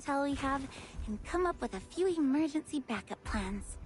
intel we have and come up with a few emergency backup plans.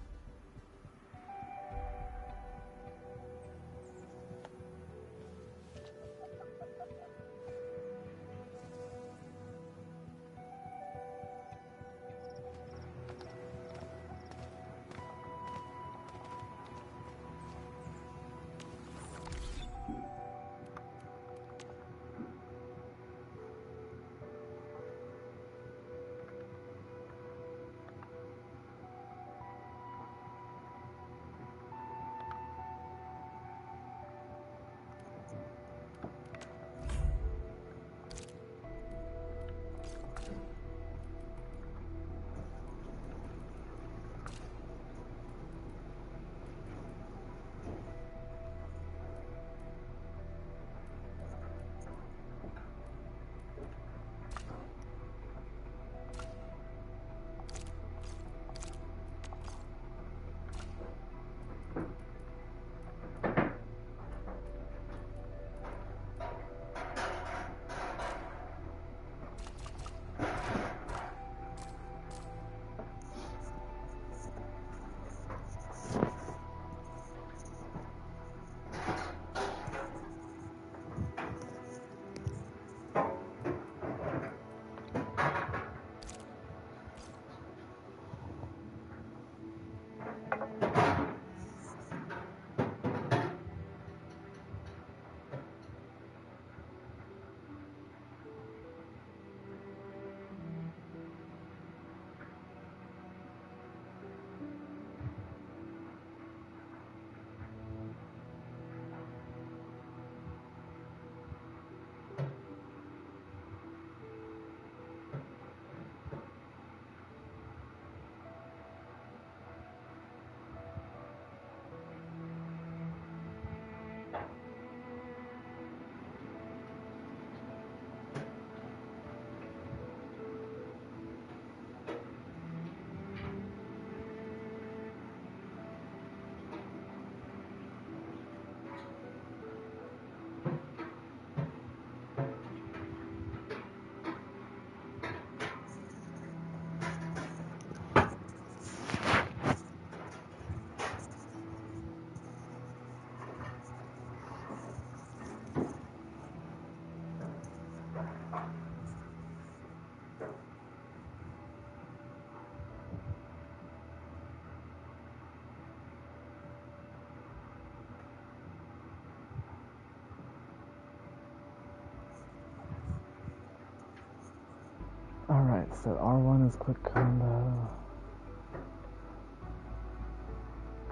Alright, so R1 is quick combo.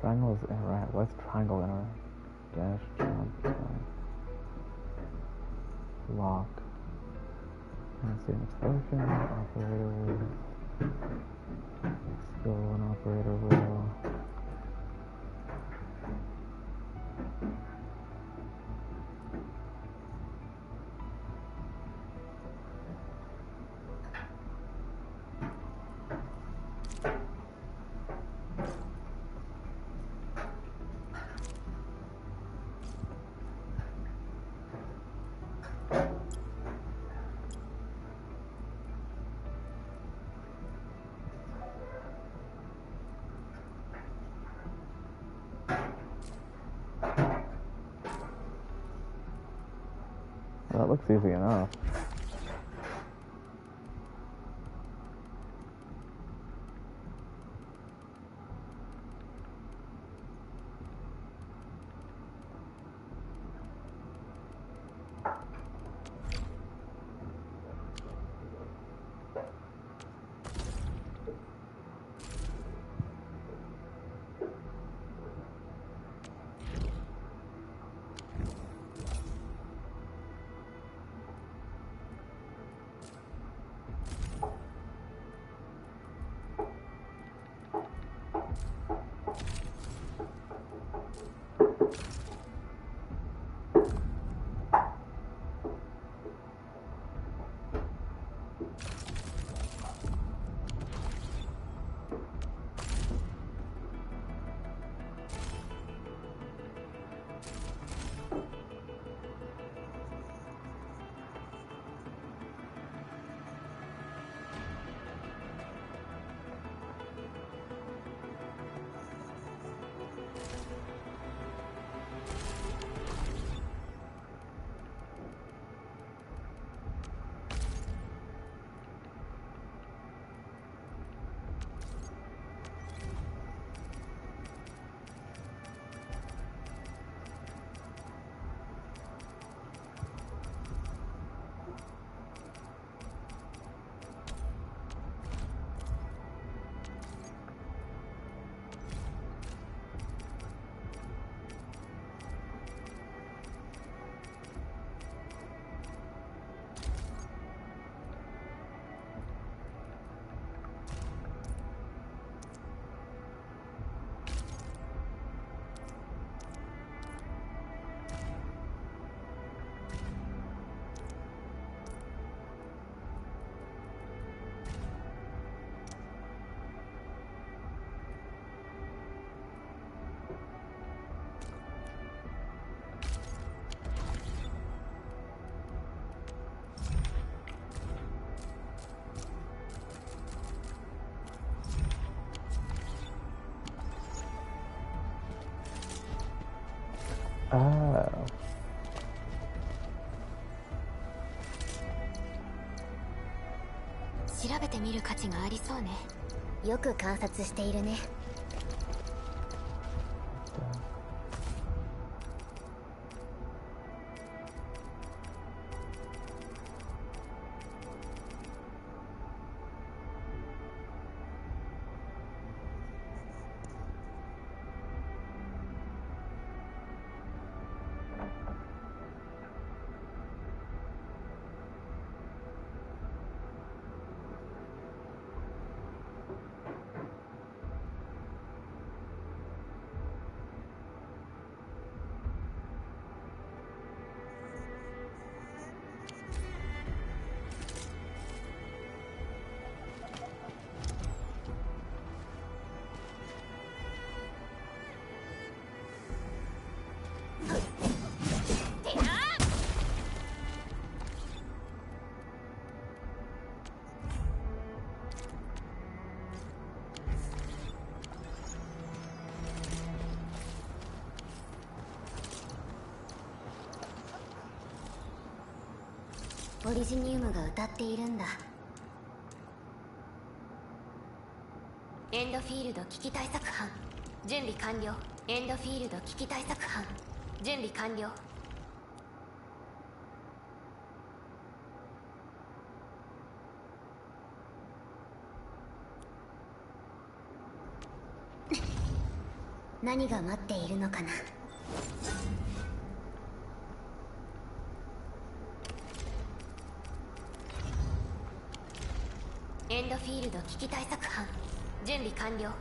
Triangle is interact. What's triangle interact? Dash, jump, lock. And see an explosion. Operator will. Skill and operator will. That looks easy enough. Oh. 調べてみる価値がありそうね。よく観察しているね。オリジニウムが歌っているんだ。エンドフィールド危機対策班準備完了。エンドフィールド危機対策班準備完了。何が待っているのかな。エンドフィールド危機対策班準備完了。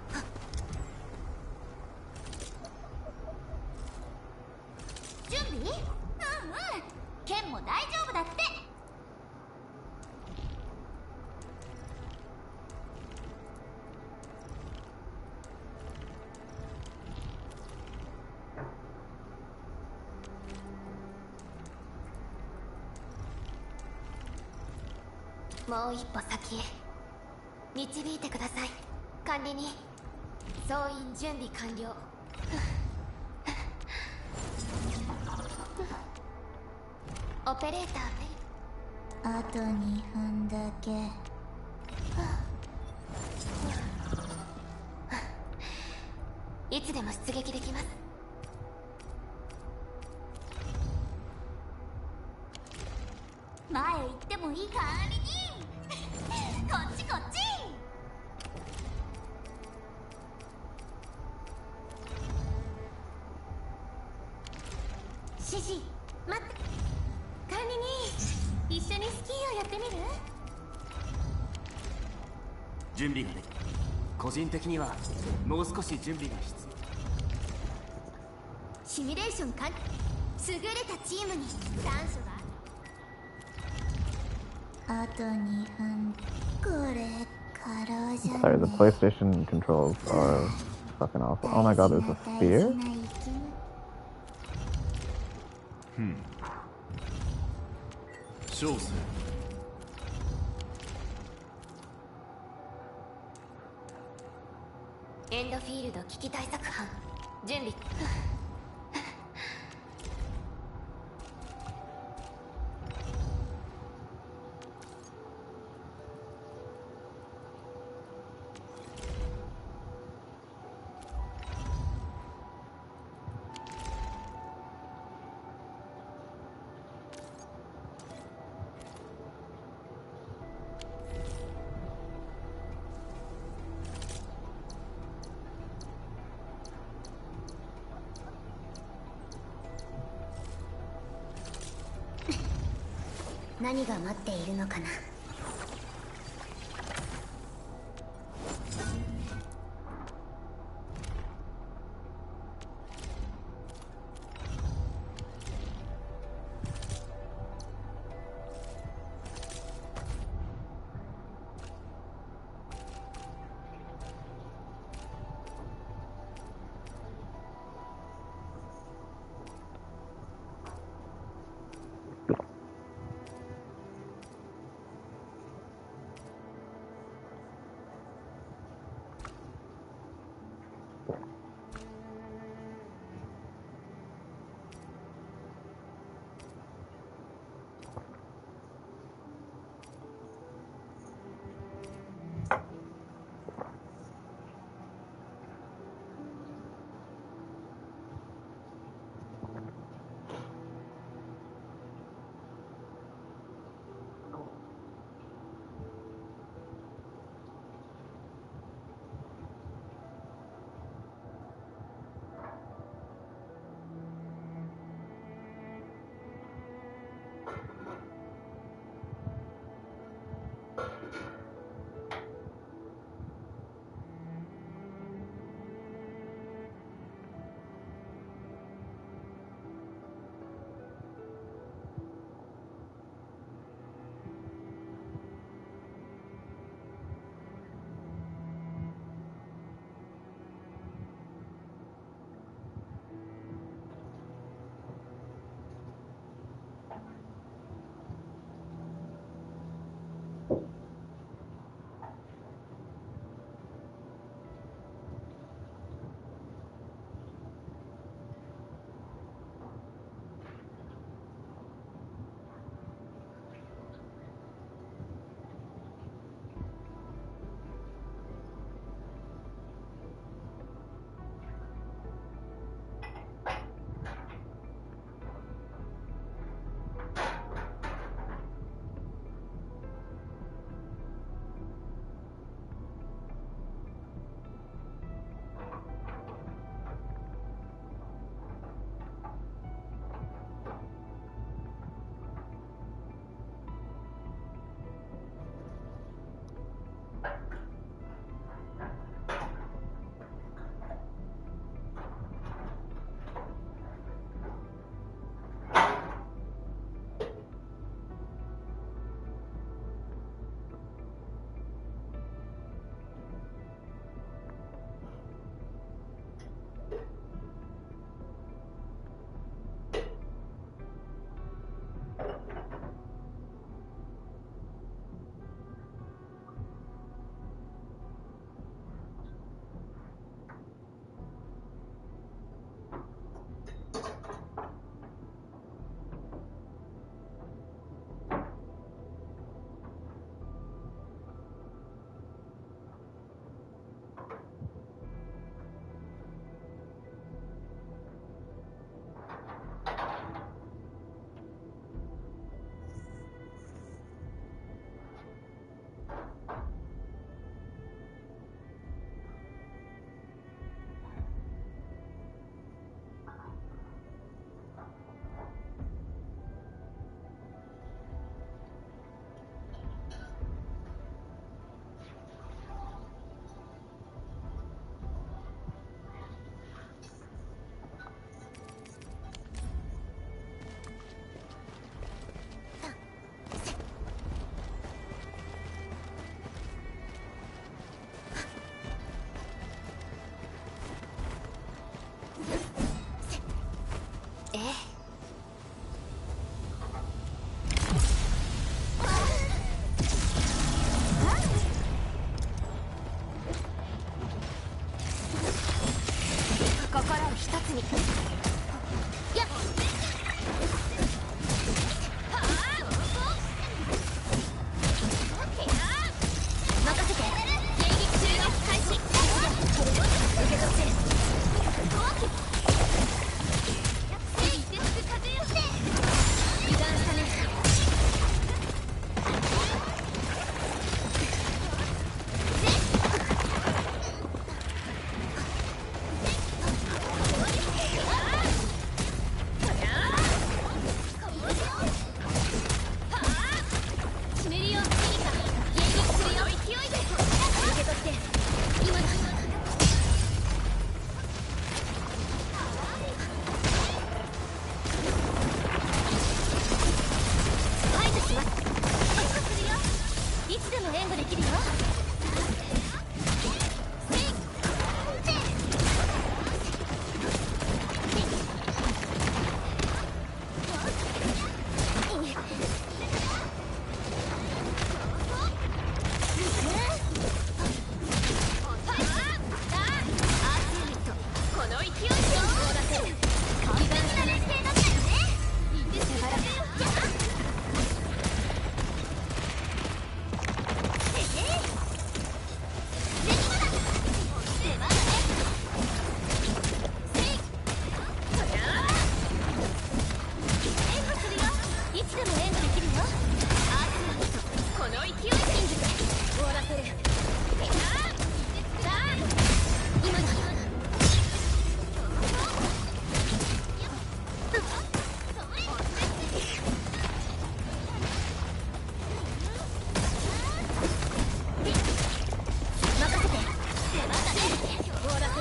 準備？うんうん。剣も大丈夫だって。もう一歩先へ導いてください。管理人総員準備完了。オペレーターあと2分だけ。いつでも出撃できます。前へ行ってもいいか、管理人。こっちこっち。指示待って。管理人、一緒にスキーをやってみる？準備ができた。個人的にはもう少し準備が必要。シミュレーション完。優れたチームに短所があと2分。これからじゃね。 Sorry, the PlayStation controls are fucking awful. Oh my god, there's a spear? 小生エンドフィールド危機対策班準備。何が待っているのかな。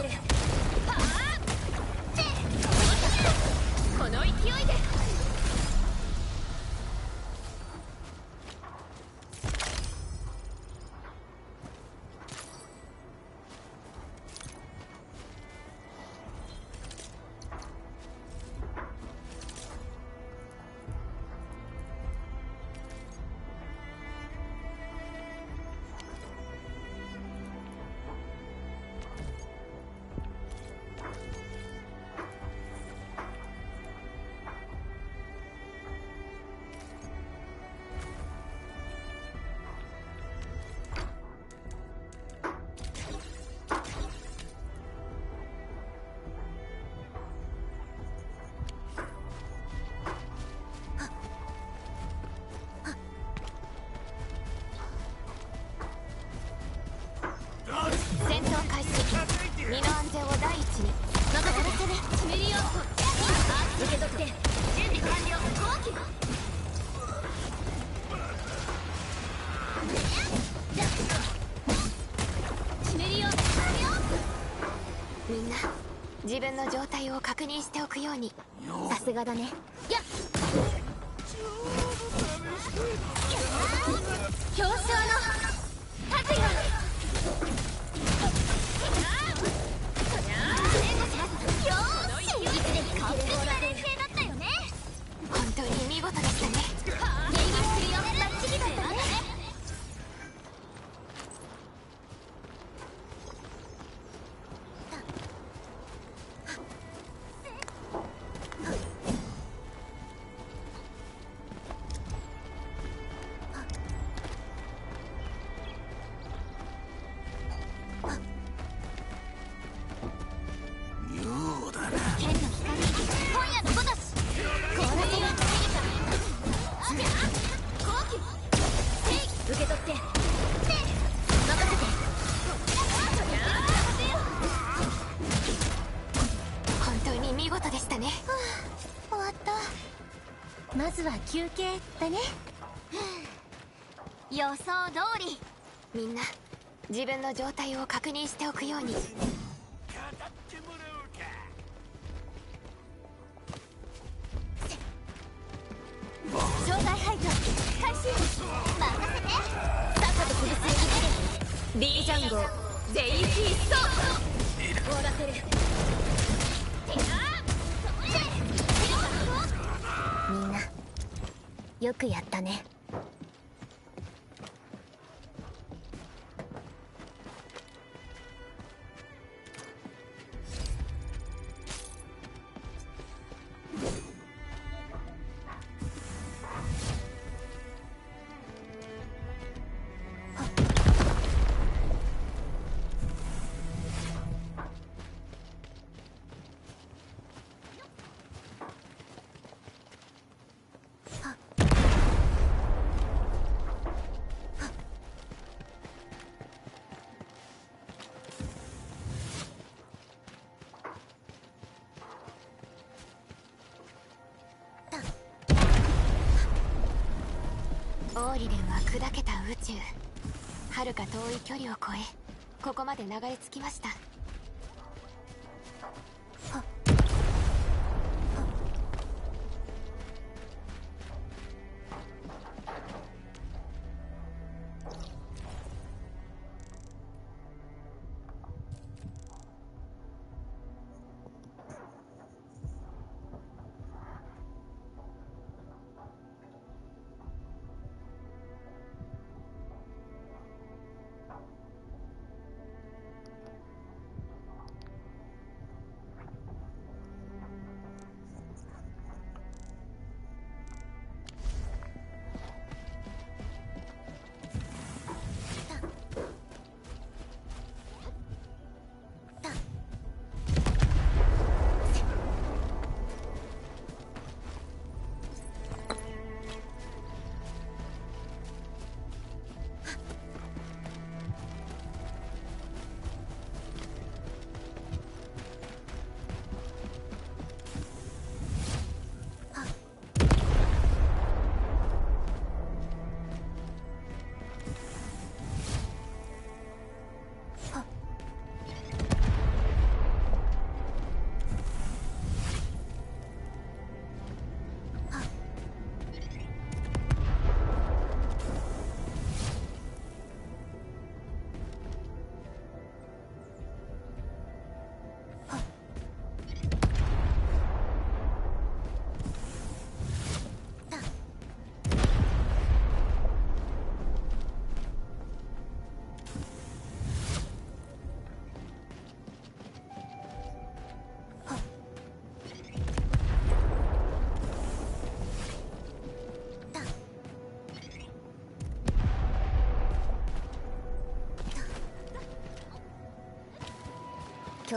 せる。はあこの勢いで。戦闘開始。身の安全を第一に。任せてね。シメリオント。受け取って。準備完了。後期はシメリオント。みんな自分の状態を確認しておくように。さすがだね。やっ表彰の達也。本当に見事でしたね。バッチリだったね。受け取って。任せて。本当に見事でしたね。終わった。まずは休憩だね。予想通り。みんな自分の状態を確認しておくように。障害排除開始。任せて。さっさと潰す。 B ジャンゴゼイフィースト。終わらせる。みんなよくやったね。オーリデンは砕けた宇宙。遥か遠い距離を越えここまで流れ着きました。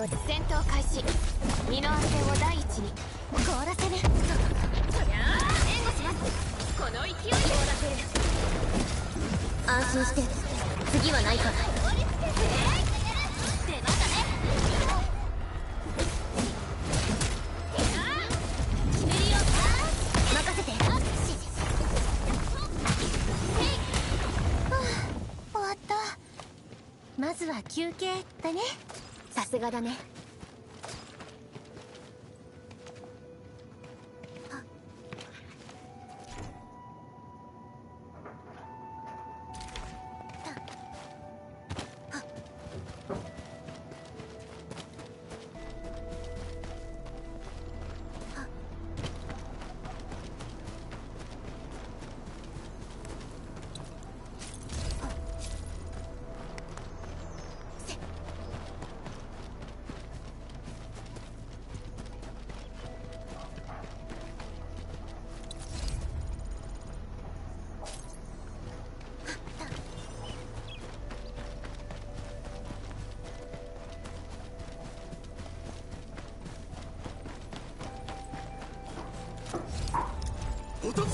で戦闘開始。身の安全を第一に。凍らせね。そりゃあ援護します。この勢いで凍らせる。安心して、次はないから。出番だね。ひねりよ、任せて。終わった。まずは休憩だね。さすがだね。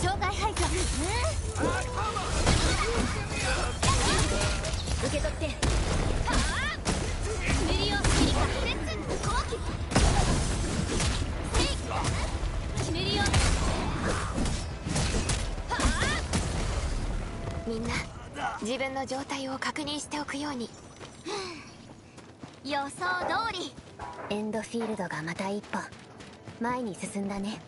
障害排除。受け取って。ひねりよ、ピリカ後期。ひねりよ。みんな自分の状態を確認しておくように。予想通り。エンドフィールドがまた一歩前に進んだね。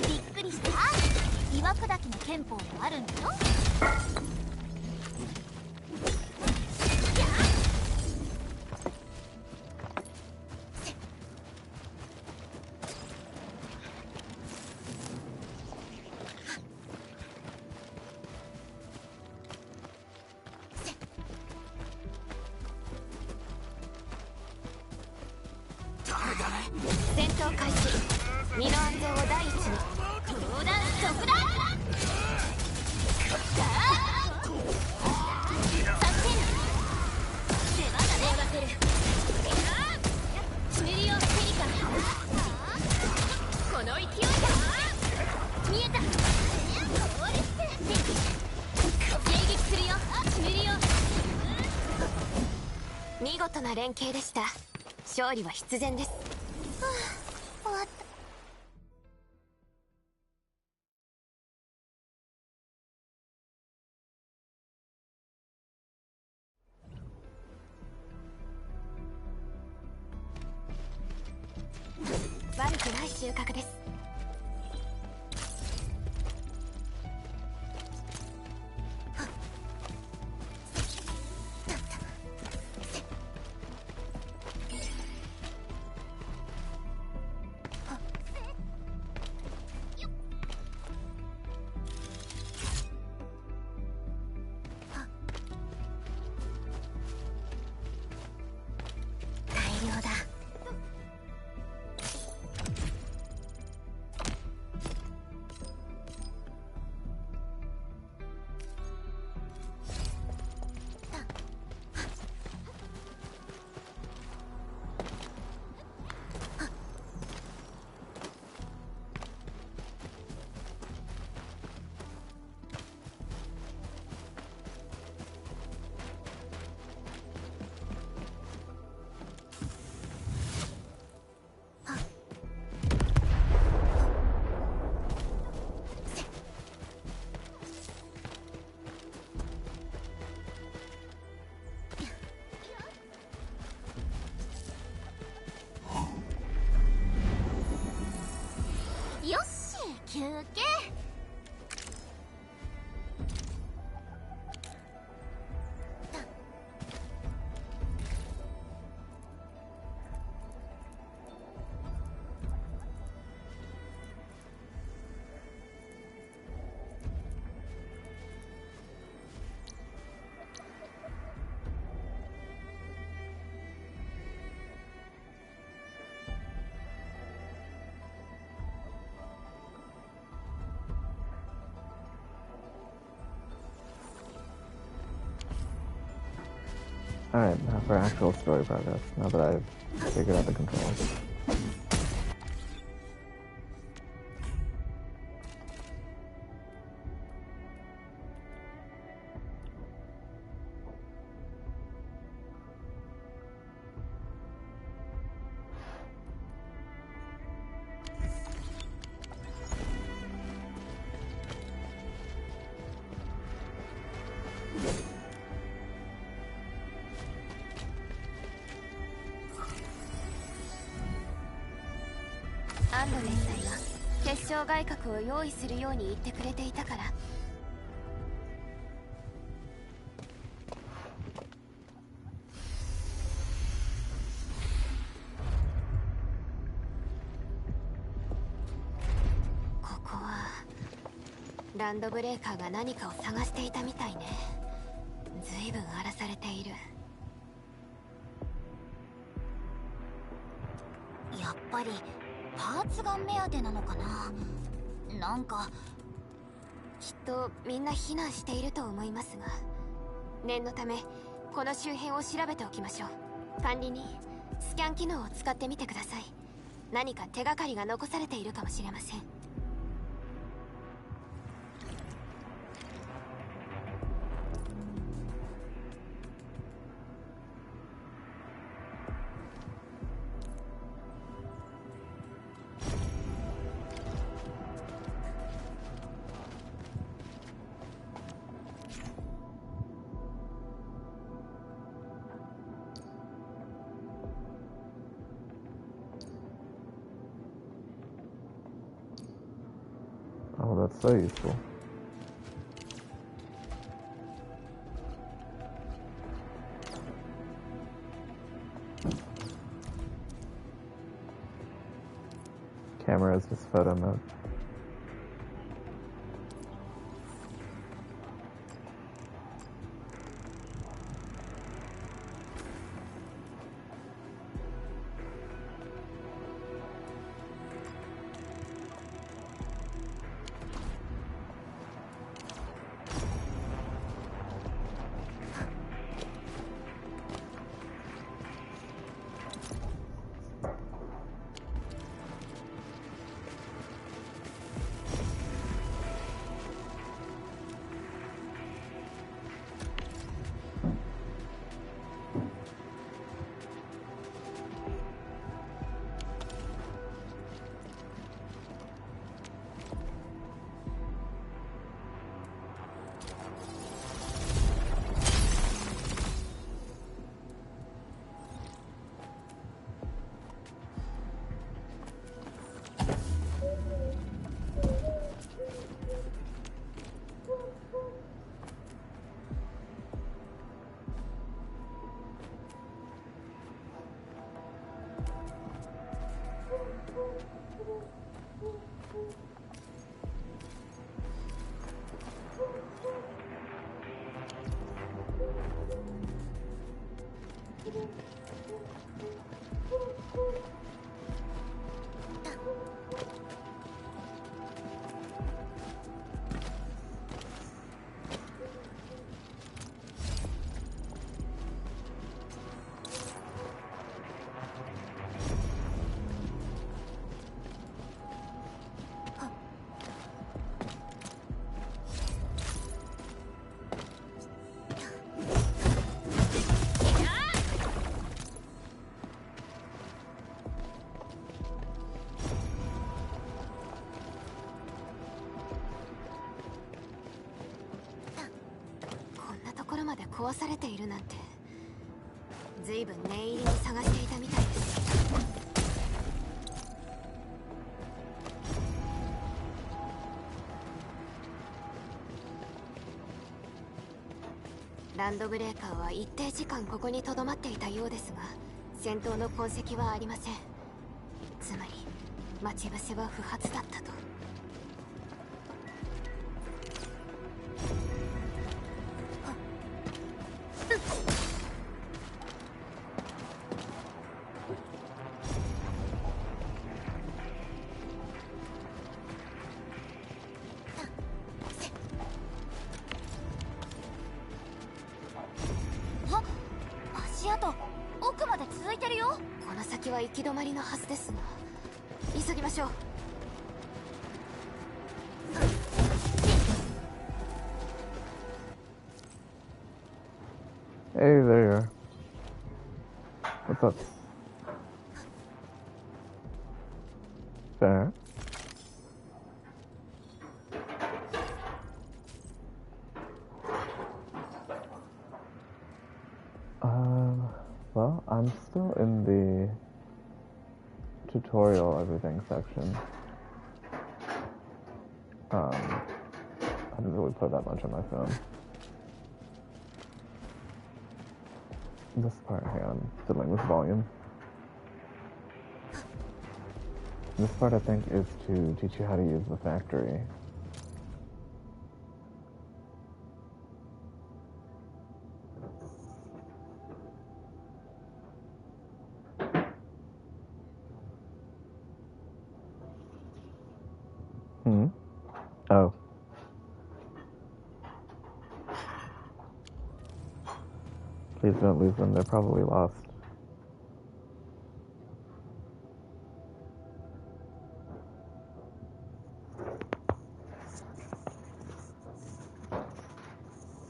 びっくりした。岩砕きの憲法もあるんだよ。戦闘開始。身の安全を第一に。上段速だ。作戦出番だね。合わせる。ひねりよ、ペリカ。この勢いだ。見えた。迎撃するよ。ひねりよ。見事な連携でした。勝利は必然です。終わった。悪くない収穫です。大量だ。休憩。Alright, now for actual story progress, now that I've figured out the controls.安藤連載は結晶外角を用意するように言ってくれていたから。ここはランドブレーカーが何かを探していたみたいね。随分荒らされている。やっぱりパーツが目当てなのかな。なんかきっとみんな避難していると思いますが、念のためこの周辺を調べておきましょう。管理人、スキャン機能を使ってみてください。何か手がかりが残されているかもしれません。Oh, that's so useful. Camera is just photo mode.まで壊されているなんて、随分念入りに探していたみたいです。ランドブレーカーは一定時間ここに留まっていたようですが、戦闘の痕跡はありません。つまり待ち伏せは不発だったと。奥まで続いてるよ。この先は行き止まりのはずですが、急ぎましょう。Hey there. What's up? Fair. Well, I'm still in the tutorial everything section. I didn't really play that much on my phone. This part, hang on, I'm fiddling with volume. This part, I think, is to teach you how to use the factory. Oh. Please don't lose them, they're probably lost.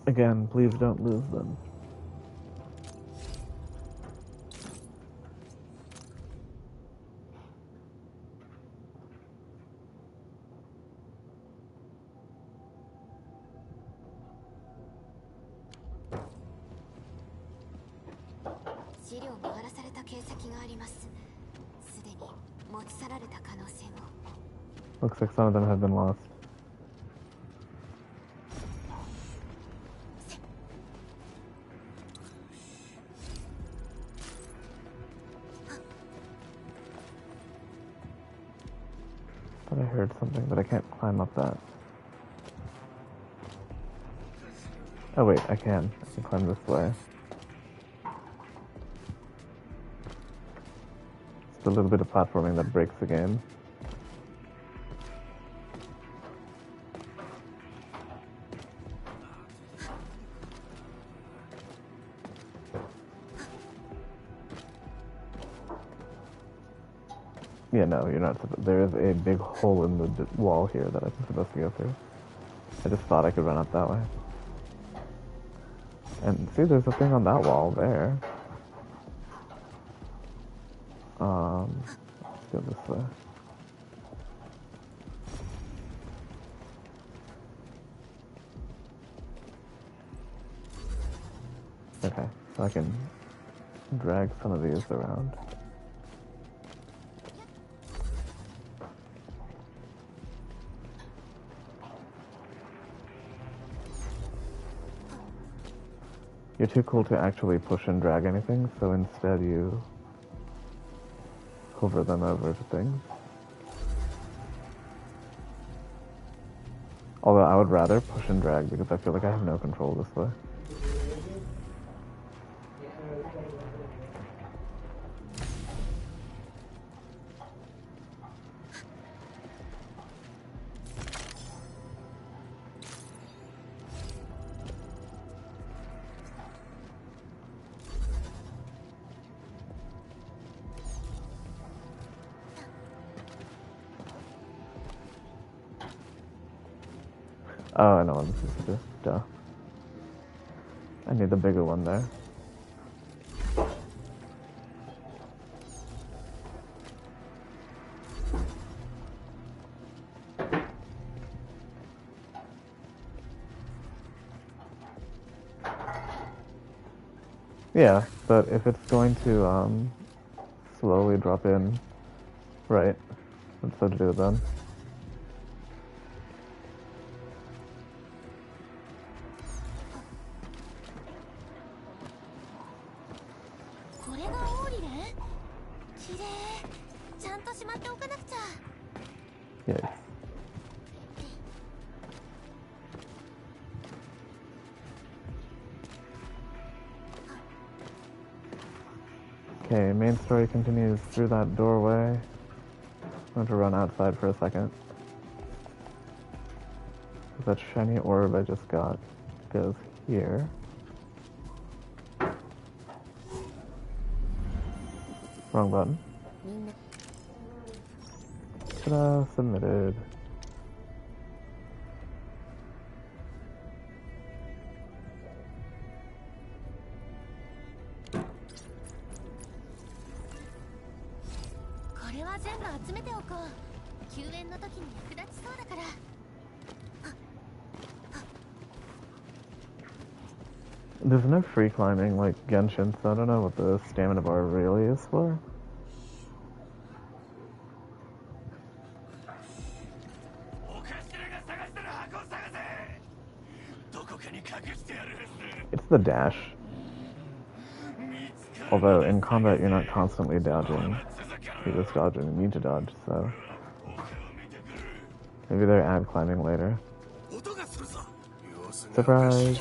Again, please don't lose them. Looks like some of them have been lost. But I heard something, but I can't climb up that. Oh wait, I can. I can climb this way. It's a little bit of platforming that breaks the game. Yeah, no, you're not. There is a big hole in the wall here that I'm supposed to go through. I just thought I could run up that way. And see, there's a thing on that wall there. Let's go this way. Okay, so I can drag some of these around. You're too cool to actually push and drag anything, so instead you hover them over to things. Although I would rather push and drag because I feel like I have no control this way. Oh, I know what I'm supposed to do. Duh. I need the bigger one there. Yeah, but if it's going to slowly drop in, right, what's so to do then? 綺麗。ちゃんとしまっておかなくちゃ。 Yes. Okay, main story continues through that doorway. I'm going to run outside for a second. That shiny orb I just got goes here. Wrong button. Ta-da, submitted. There's no free climbing like Genshin, so I don't know what the stamina bar really is for. It's the dash. Although in combat you're not constantly dodging. You're just dodging and need to dodge, so maybe they're add climbing later. Surprise!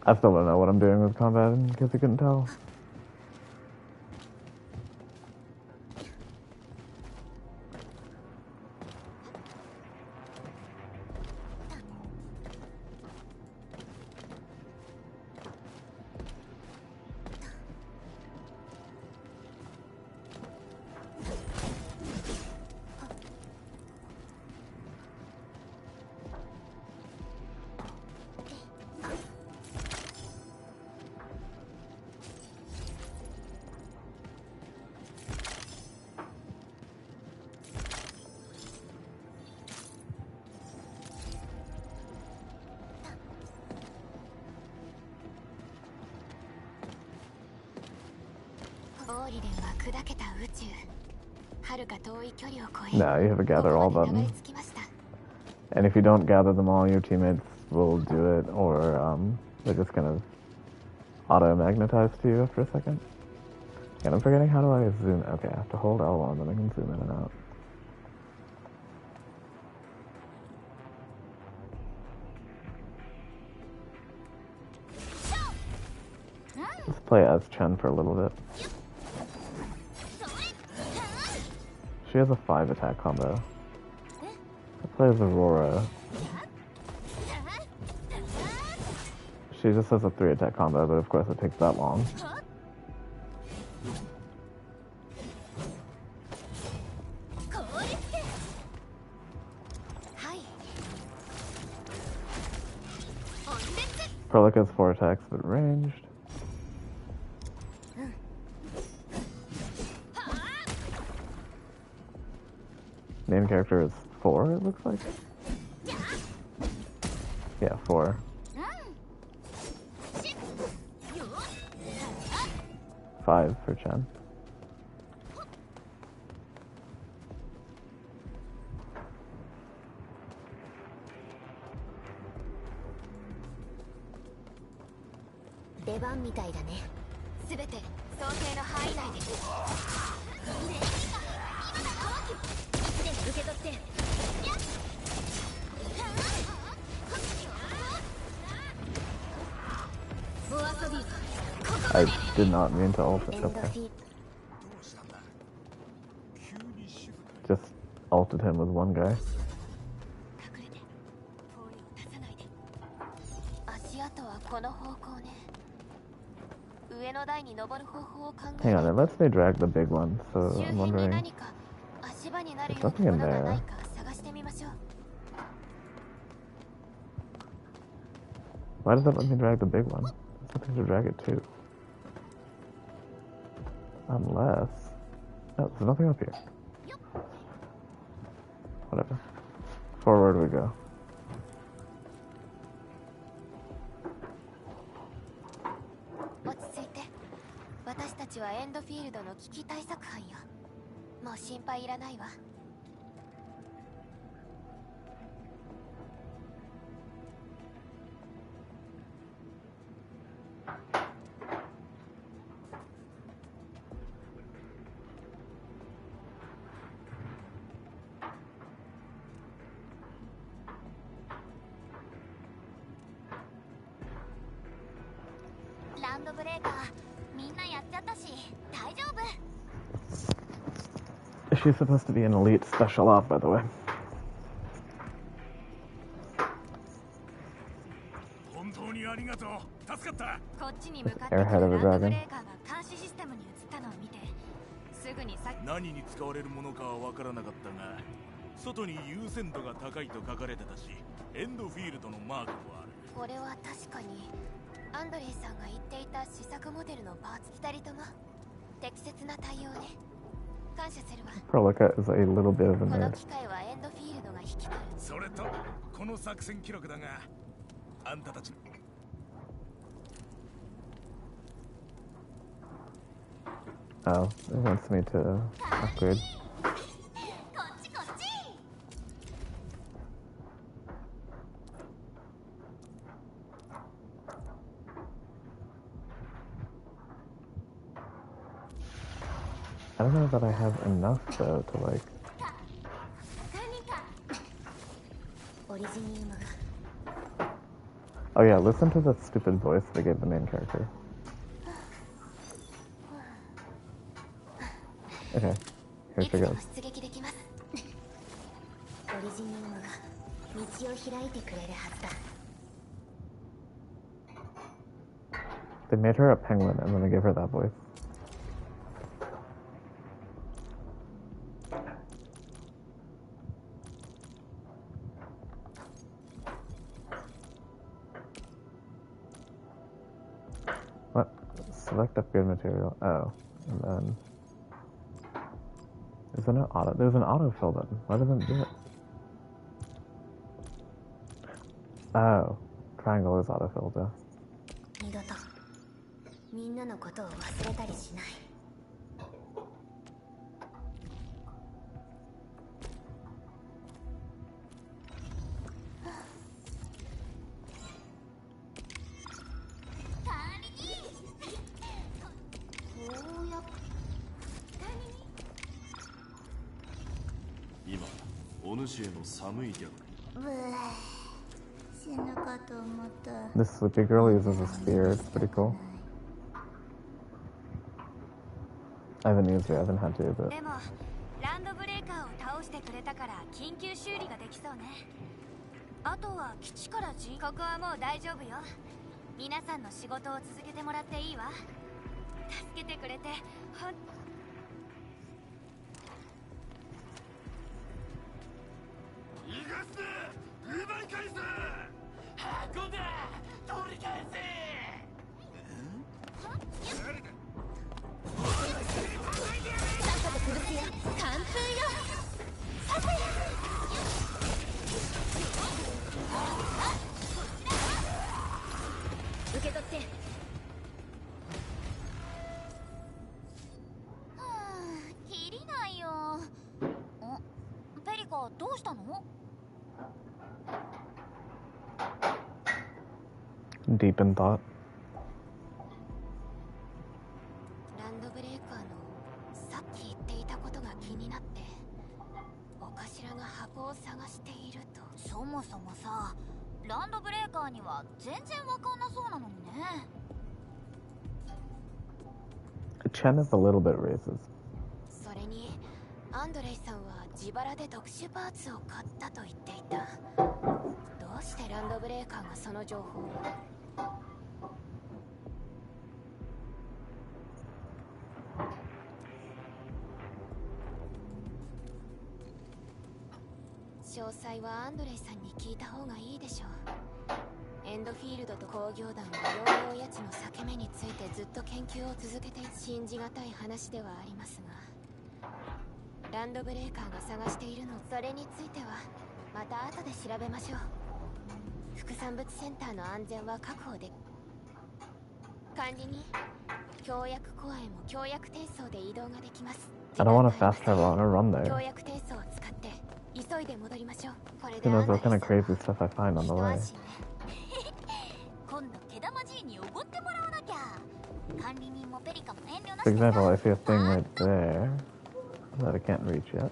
I still don't know what I'm doing with combat in case you couldn't tell. No, you have to gather all buttons. And if you don't gather them all, your teammates will do it, or they're just kind of auto-magnetize to you after a second. And I'm forgetting, how do I zoom? Okay, I have to hold L1, then I can zoom in and out. Let's play as Chen for a little bit. She has a 5 attack combo. I play as Aurora. She just has a 3 attack combo, but of course it takes that long. Perlick has 4 attacks, but ranged. Main character is 4, it looks like. Yeah, 4. 5 for Chen. I did not mean to ult it. Okay. Just ulted him with one guy. Hang on, it lets me drag the big one, so I'm wondering. There's nothing in there. Why does that let me drag the big one? There's something to drag it to. Unless... No, there's nothing up here. Whatever. Forward we go. 落ち着いて。私たちはエンドフィールドの危機対策班よ。もう心配いらないわ。ランドブレーカーみんなやっちゃったし大丈夫。 She's supposed to be an elite special op, by the way. 本当にありがとう。助かった。こっちに向かってくる Airhead ラン of a ドブ dragon. レーカーが監視システムに移ったのを見て、すぐにさっき何に使われるものかはわからなかったが、外に優先度が高いと書かれてたし、エンドフィールドのマークもある。これは確かにアンドレイさんが言っていた試作モデルのパーツ。2人とも適切な対応ね。感謝するわ。 Prolica is a little bit of a この nerd. 機会はエンドフィールドが引き取る。それとこの作戦記録だが、あんたたち Oh, it wants me to upgrade. こっちこっち。 I don't know that I have enough though to like. 管理官。オリジニウムが。 Oh yeah, listen to the stupid voice they gave the main character. Okay, here い she つで goes. も出撃できます。オリジニウムが道を開いてくれるはずだ。 They made her a penguin and then they gave her that voice. What? Select upgrade material. Oh, and then isn't it auto? There's an autofill button. Why doesn't it do it? Oh, triangle is autofilled. Yeah. 二度とみんなのことを忘れたりしない。 今お主への寒いギャグ。ブー死ぬかと思った。 This sleepy girl uses a spear. It's pretty cool. I haven't used it. I haven't had to use it. でもランドブレーカーを倒してくれたから緊急修理ができそうね。あとは基地からここはもう大丈夫よ。皆さんの仕事を続けてもらっていいわ。助けてくれてほん逃がすな、奪い返せ、運んで取り返せ。さっさと崩すよ。完封よ。させ。受け取って。切りないよ。ペリカどうしたの？ Deep in thought. ランドブレーカーのさっき言っていたことが気になって、お頭が箱を探していると。そもそもさ、ランドブレーカーには全然わかんなそうなのにね。 Chen is a little bit racist. それにアンドレイさんは自腹で特殊パーツを買ったと言っていた。どうしてランドブレーカーがその情報を？詳細はアンドレイさんに聞いた方がいいでしょう。エエンドフィールドと工業団は療養家地の裂け目についてずっと研究を続けて信じがたい話ではありますが、ランドブレーカーが探しているの、それについてはまた後で調べましょう。副産物センターの安全は確保で、管理人、協約コアへも協約転送で移動ができます。 I don't want to fast travel, I want to run 協 there. 約転送を使って急いで戻りましょう。これ Who で knows what kind of crazy stuff I find on the 一 way. 安心ね。今度毛玉 G におごってもらわなきゃ。管理人もペリカも遠慮な For しで example, I see a thing right there that I can't reach yet.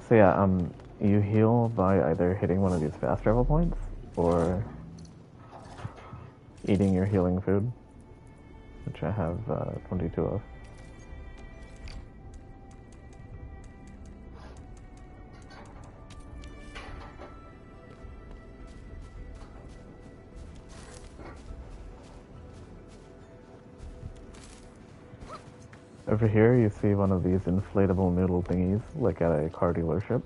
So yeah, you heal by either hitting one of these fast travel points or eating your healing food, which I have 22 of. Over here, you see one of these inflatable noodle thingies, like at a car dealership.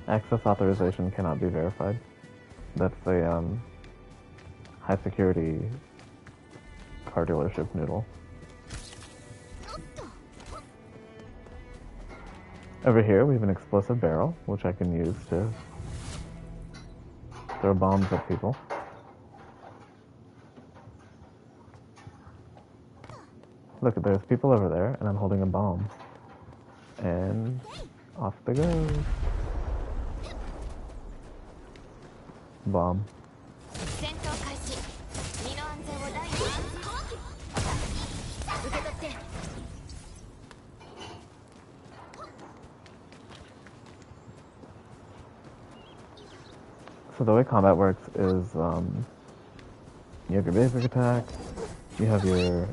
Access authorization cannot be verified. That's a high security car dealership noodle. Over here, we have an explosive barrel, which I can use to throw bombs at people. Look, there's people over there, and I'm holding a bomb. And off they go. Bomb. 戦闘開始。身の安全を第一に。受け取って。 So the way combat works is you have your basic attack, you have your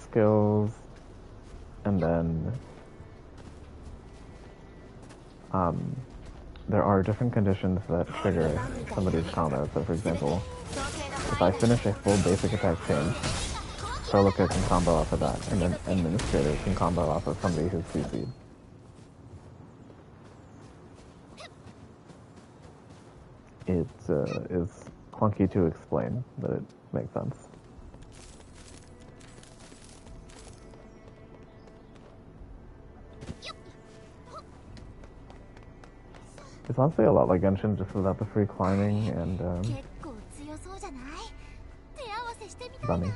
skills, and then there are different conditions that trigger somebody's combat. So for example, if I finish a full basic attack chain, Proloca can combo off of that, and then Administrator can combo off of somebody who's CC'd. It is clunky to explain, but it makes sense. It's honestly a lot like Genshin, just without the free climbing and bunny.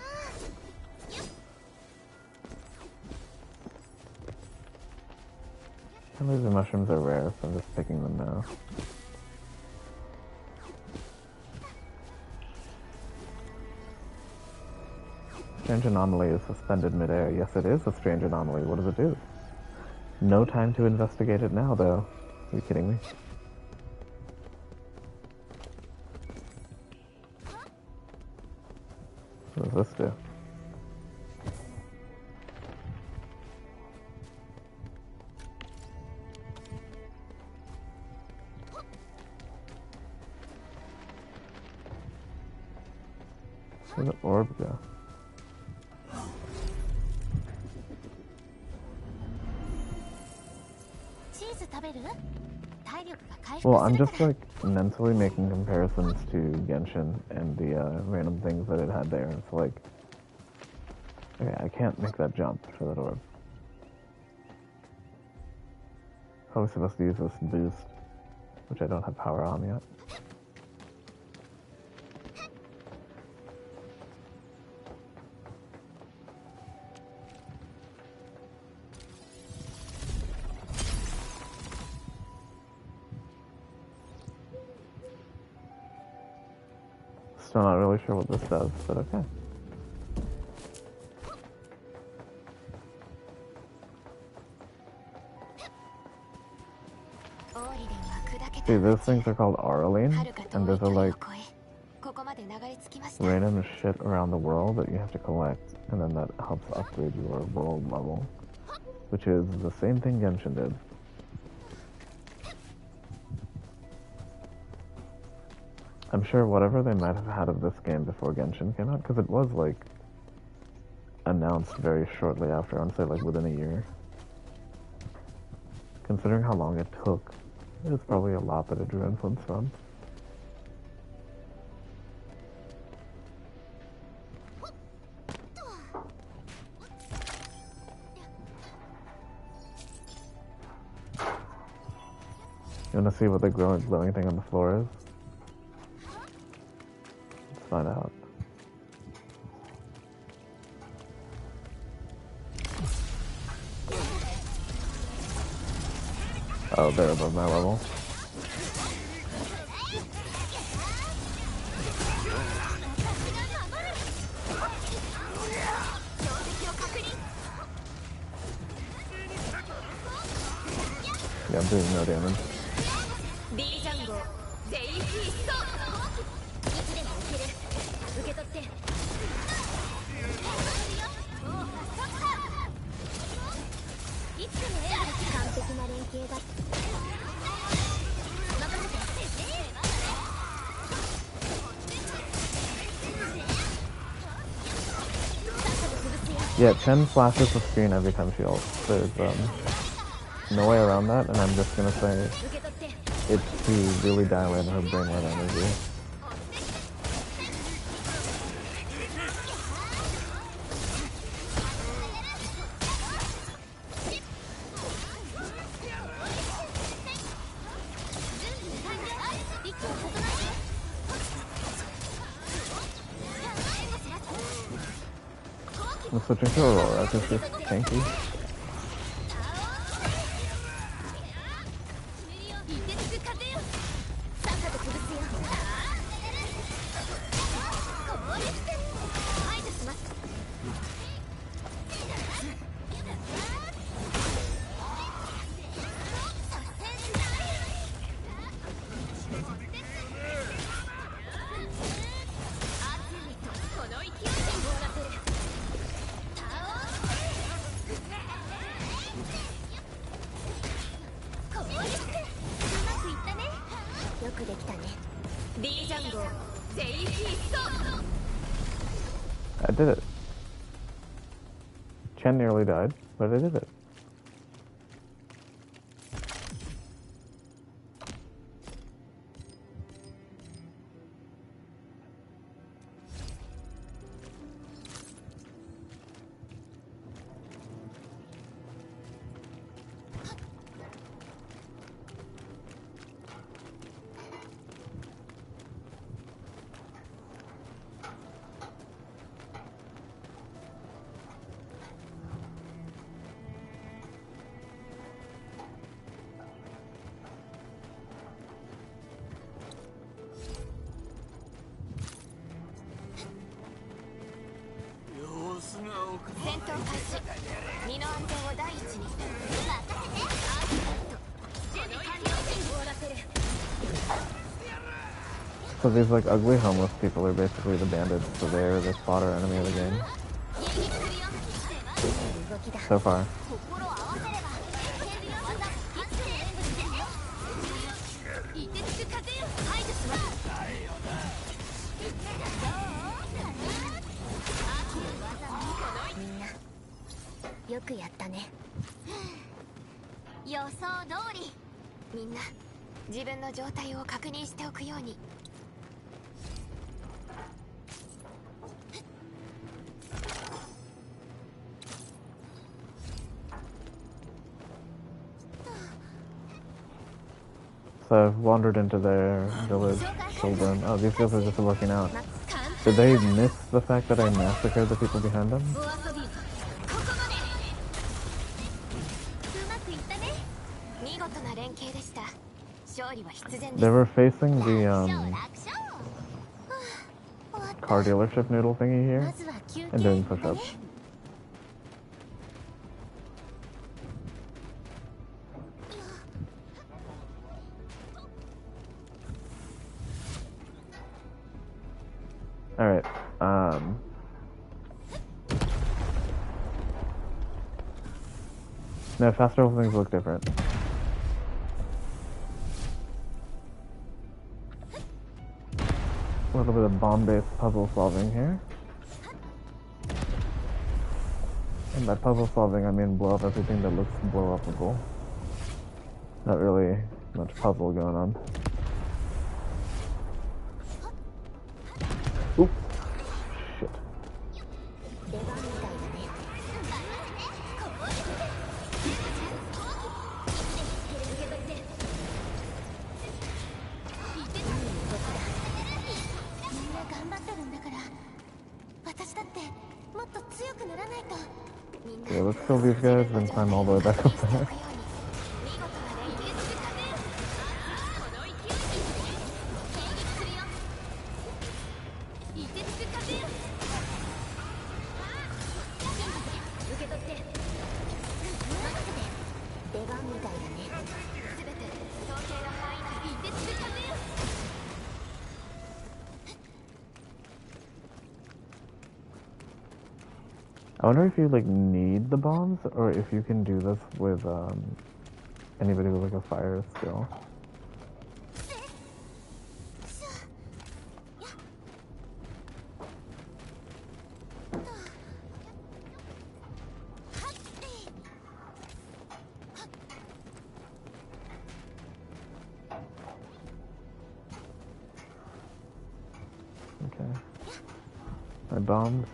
And these mushrooms are rare, so I'm just picking them now. Strange anomaly is suspended midair. Yes, it is a strange anomaly. What does it do? No time to investigate it now, though. Are you kidding me? What does this do? Where'd the orb go? Well, I'm just like mentally making comparisons to Genshin and the random things that it had there. It's like, okay, I can't make that jump for that orb. Probably supposed to use this boost, which I don't have power on yet. Still not really sure what this does, but okay. See, those things are called Auraline, and those are like random shit around the world that you have to collect, and then that helps upgrade your world level, which is the same thing Genshin did. I'm sure whatever they might have had of this game before Genshin came out, because it was like announced very shortly after, I'd say like within a year. Considering how long it took, it's probably a lot that it drew influence from. You wanna see what the glowing thing on the floor is? Let's find out. Oh, they're above my level. Yeah, I'm doing no damage. Yeah, Chen flashes the screen every time she ults. There's no way around that, and I'm just gonna say it's to really dial in her brainwave energy. I'm switching to Aurora because she's tanky. I did it. Chen nearly died, but I did it. So these like ugly homeless people are basically the bandits, so they're the spotter enemy of the game. So far. So I've wandered into their village, killed them. Oh, these guys are just looking out. Did they miss the fact that I massacred the people behind them? They were facing the car dealership noodle thingy here and doing push-ups. Alright, no, fast travel things look different. A little bit of bomb-based puzzle solving here. And by puzzle solving, I mean blow up everything that looks blow-upable. Not really much puzzle going on. Oop. Shit. Yeah, let's kill these guys and climb all the way back up there. I wonder if you like need the bombs or if you can do this with anybody with like a fire skill. Okay. My bombs.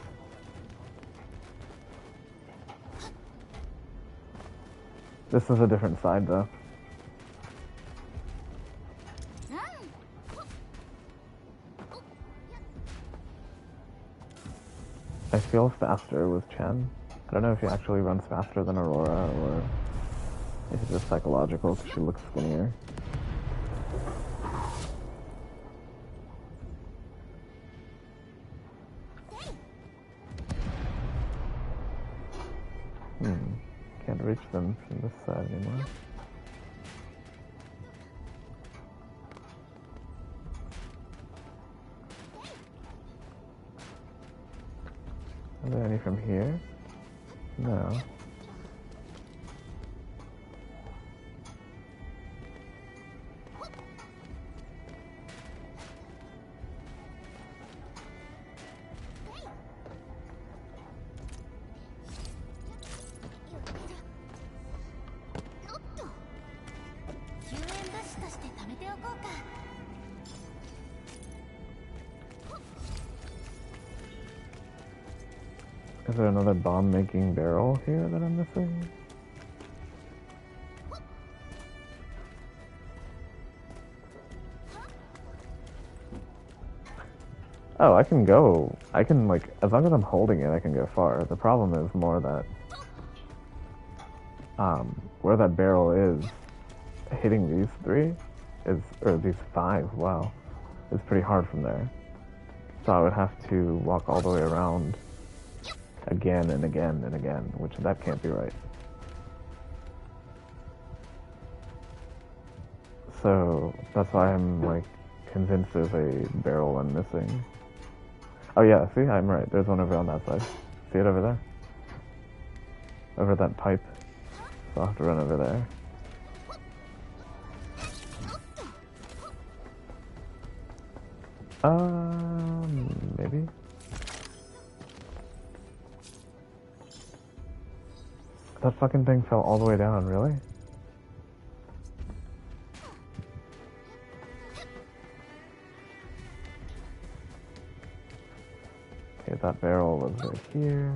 This is a different side though. I feel faster with Chen. I don't know if she actually runs faster than Aurora or if it's just psychological because she looks skinnier. Can't reach them from this side anymore. Are there any from here? No. Is there another bomb-making barrel here that I'm missing? Oh, I can go. I can, like, as long as I'm holding it, I can go far. The problem is more that, where that barrel is, hitting these three is, or these five, wow, is pretty hard from there. So I would have to walk all the way around again and again and again, which that can't be right. So that's why I'm like convinced there's a barrel I'm missing. Oh yeah, see, I'm right. There's one over on that side. See it over there? Over that pipe. So I'll have to run over there. Maybe? That fucking thing fell all the way down, really? Okay, that barrel was right here.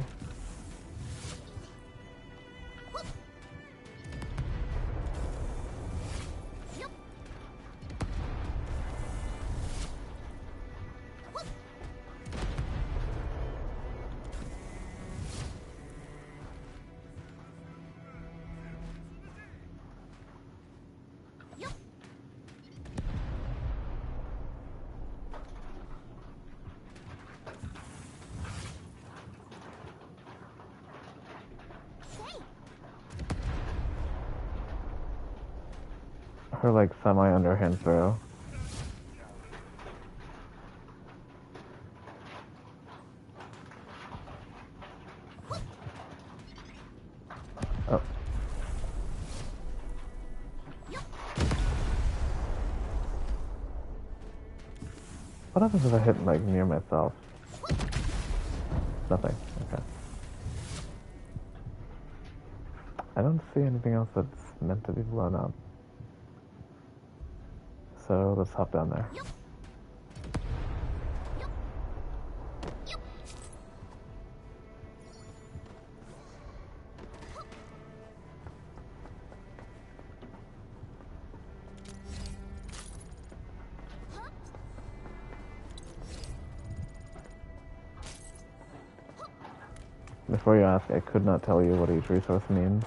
Her like semi-underhand throw. What happens if I hit like near myself? Nothing. Okay. I don't see anything else that's meant to be blown up. So let's hop down there. Before you ask, I could not tell you what each resource means.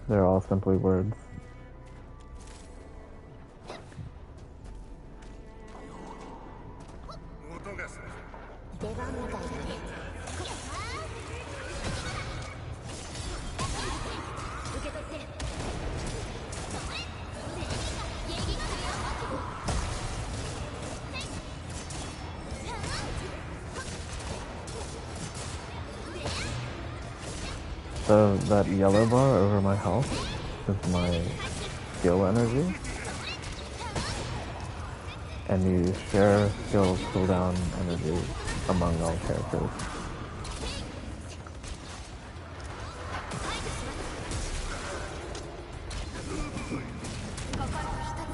They're all simply words. So that yellow bar over my health is my skill energy. And you share skill cooldown energy among all characters.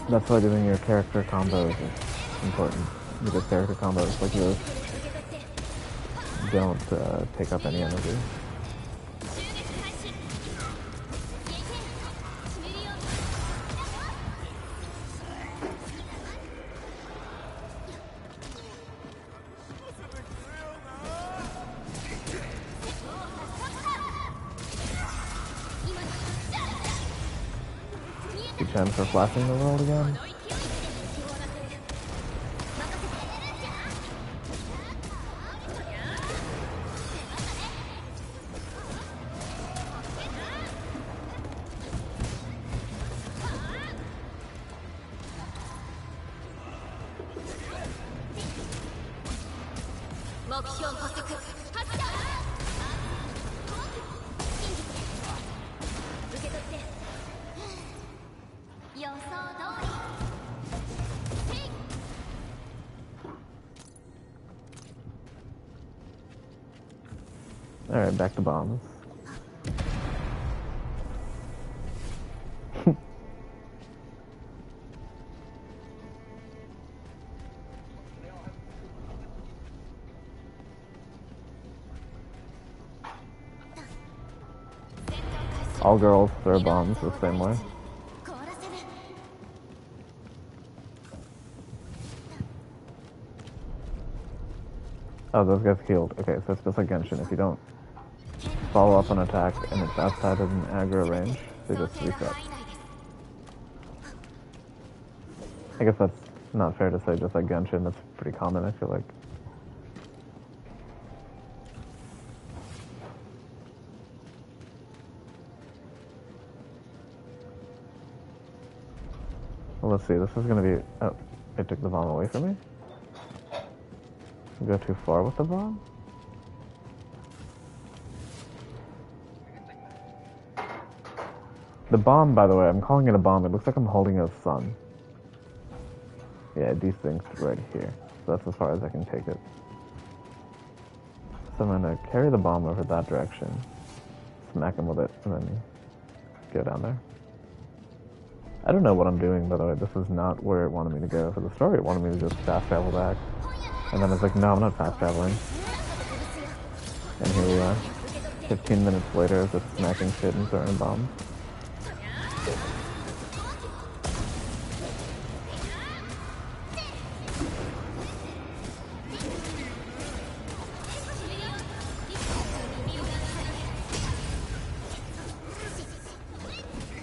That's why doing your character combos is important. Because character combos like this don't take up any energy. Chance for flashing the world again. Alright, back to bombs. All girls throw bombs the same way. Oh, those guys healed. Okay, so it's just like Genshin. If you don't follow up an attack and it's outside of an aggro range, they just reset. I guess that's not fair to say just like Genshin. That's pretty common, I feel like. Well, let's see. This is gonna be... Oh, it took the bomb away from me? Go too far with the bomb? The bomb, by the way, I'm calling it a bomb. It looks like I'm holding a sun. Yeah, these things right here. So that's as far as I can take it. So I'm gonna carry the bomb over that direction, smack him with it, and then go down there. I don't know what I'm doing, by the way. This is not where it wanted me to go. For the story, it wanted me to just fast travel back. And then it's like, no, I'm not fast traveling. And here we are. 15 minutes later, just smacking shit and throwing bombs.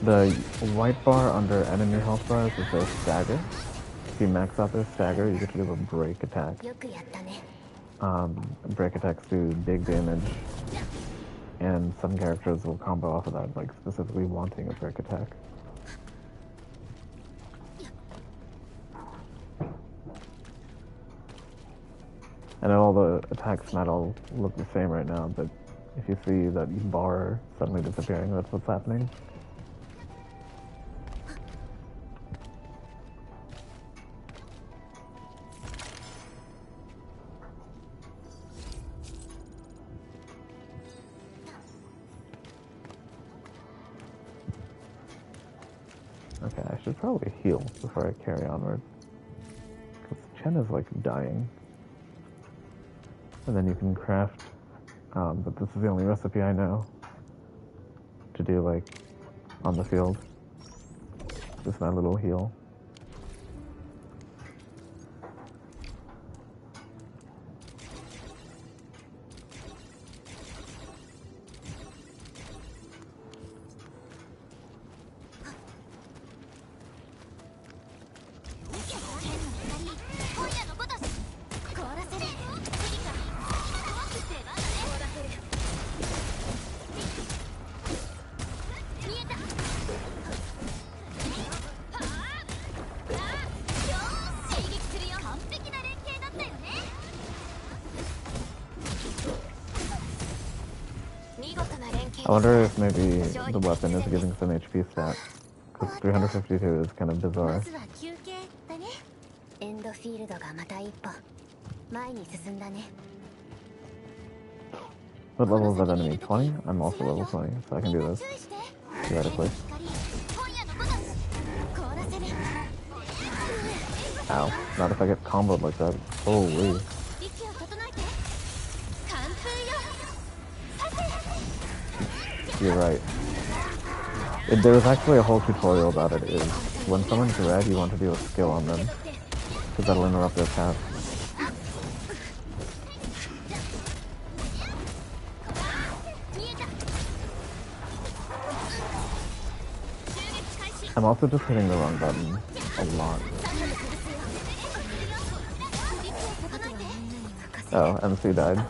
The white bar under enemy health bars is their stagger. If you max out their stagger, you get to do a break attack. Break attacks do big damage, and some characters will combo off of that, like specifically wanting a break attack. I know all the attacks might all look the same right now, but if you see that bar suddenly disappearing, that's what's happening. Okay, I should probably heal before I carry onward. Because Chen is like dying. And then you can craft, but this is the only recipe I know to do like on the field. Just my little heal. I wonder if maybe the weapon is giving some HP stat. Because 352 is kind of bizarre. まずは休憩だね。エンドフィールドがまた一歩前に進んだね。 What level is that enemy? 20? I'm also level 20, so I can do this theoretically. Ow. Not if I get comboed like that. Holy. You're right. There was actually a whole tutorial about it. Is when someone's red, you want to do a skill on them, because that'll interrupt their path. I'm also just hitting the wrong button a lot. Oh, MC died.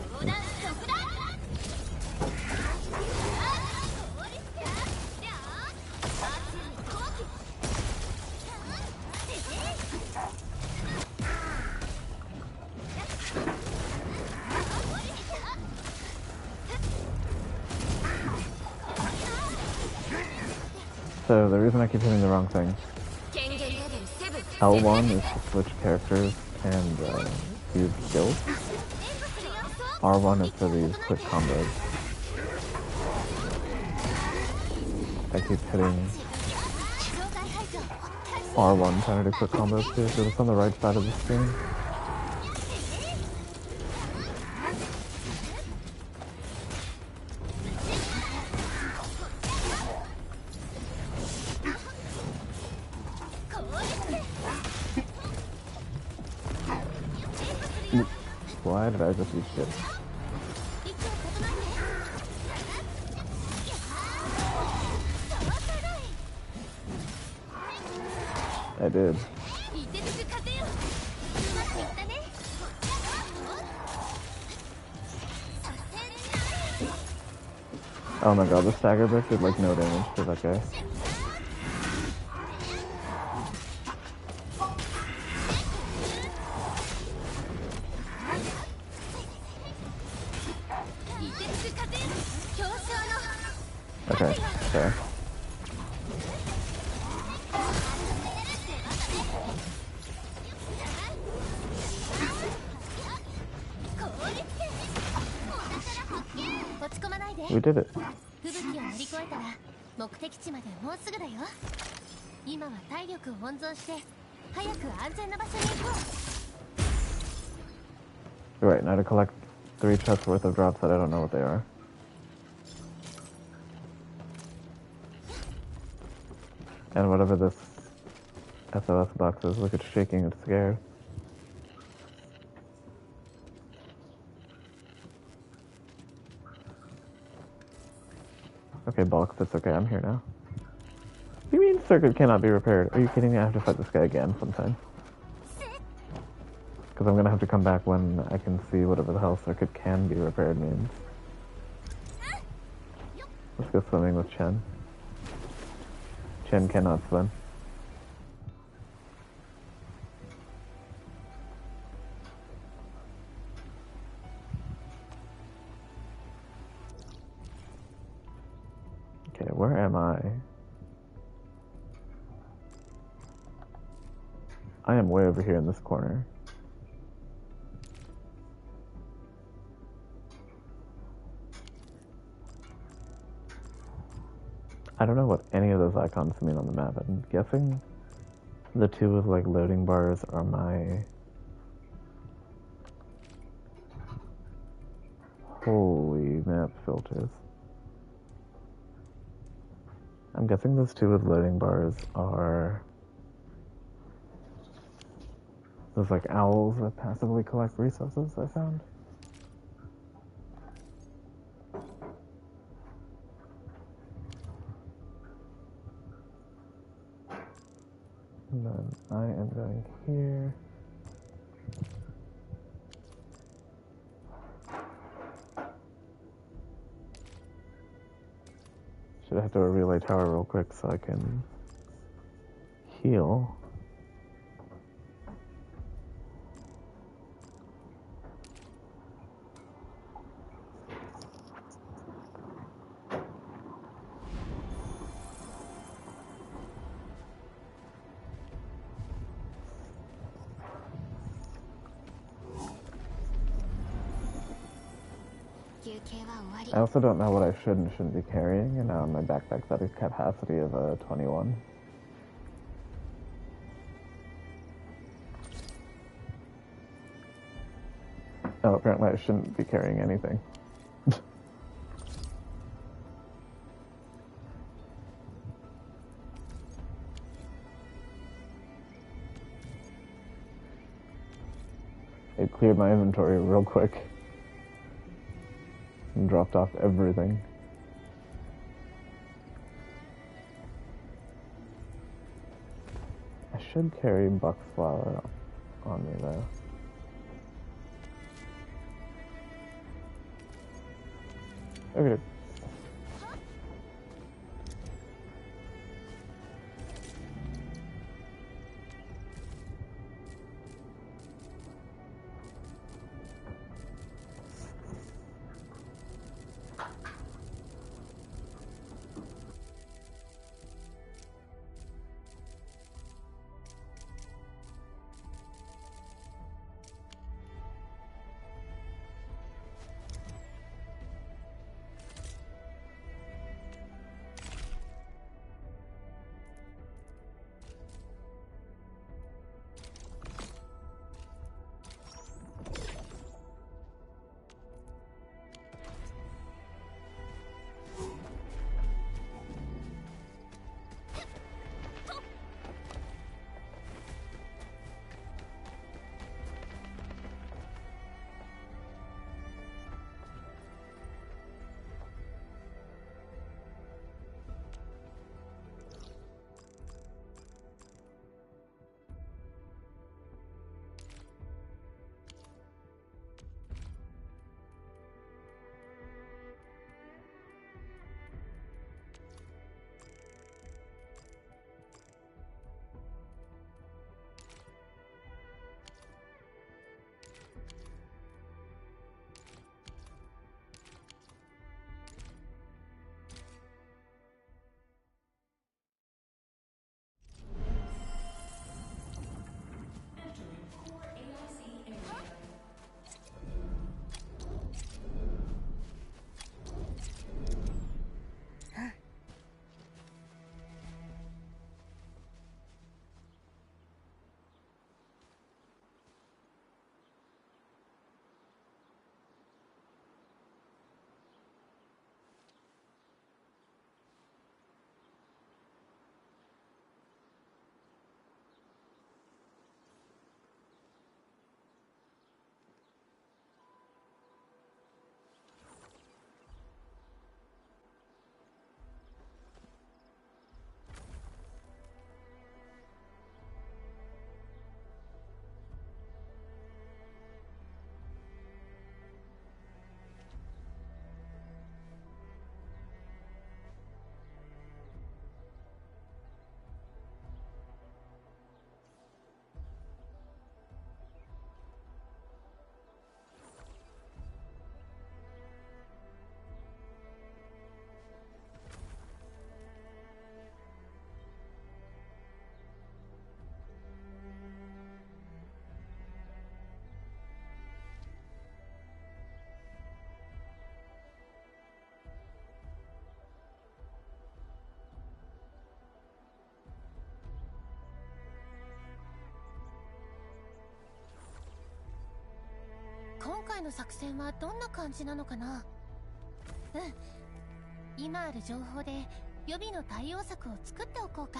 So the reason I keep hitting the wrong thing, L1 is to switch characters and use skills. R1 is for these quick combos. I keep hitting R1 trying to do quick combos too, so it's on the right side of the screen. Why did I just use shit? I did. Oh my god, the stagger brick did like no damage to that guy. Okay, fair. We did it. 吹雪を乗り越えたら目的地までもうすぐだよ。今は体力を温存して早く安全な場所に行こう。 Right, now to collect 3 chests worth of drops that I don't know what they are. And whatever this SOS box is, look, it's shaking, it's scared. Okay, bollocks, it's okay, I'm here now. What do you mean circuit cannot be repaired? Are you kidding me? I have to fight this guy again sometime. Because I'm gonna have to come back when I can see whatever the hell circuit can be repaired means. Let's go swimming with Chen. Chen cannot swim. Okay, where am I? I am way over here in this corner. I don't know what any of those icons mean on the map. I'm guessing the two with like loading bars are my... Holy map filters. I'm guessing those two with loading bars are those like owls that passively collect resources I found. And then I am going here. Should have to a relay tower real quick so I can heal. I also don't know what I should and shouldn't be carrying, and now in my backpack's at a capacity of 21. Oh, apparently I shouldn't be carrying anything. It cleared my inventory real quick and dropped off everything. I should carry Buck's flower on me though. Okay. の作戦はどんな感じなのかな。うん、今ある情報で予備の対応策を作っておこうか。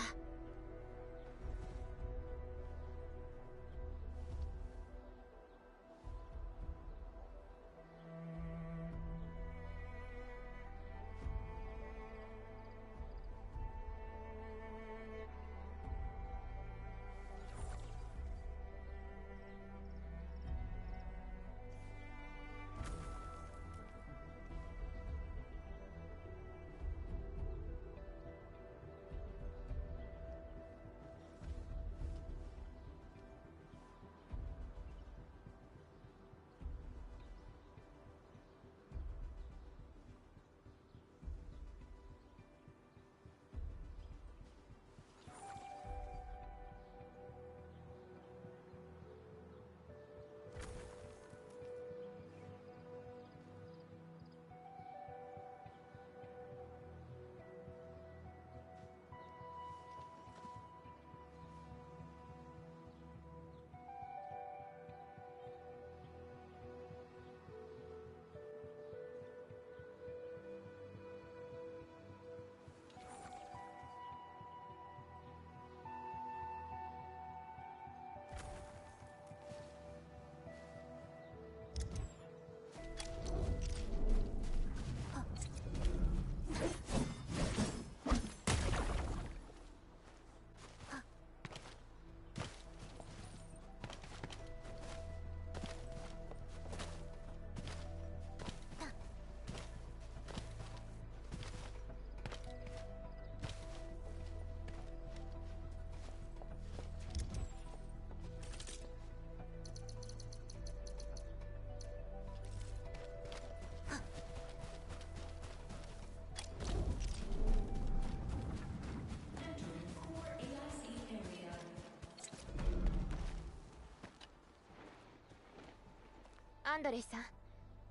アンドレイさん、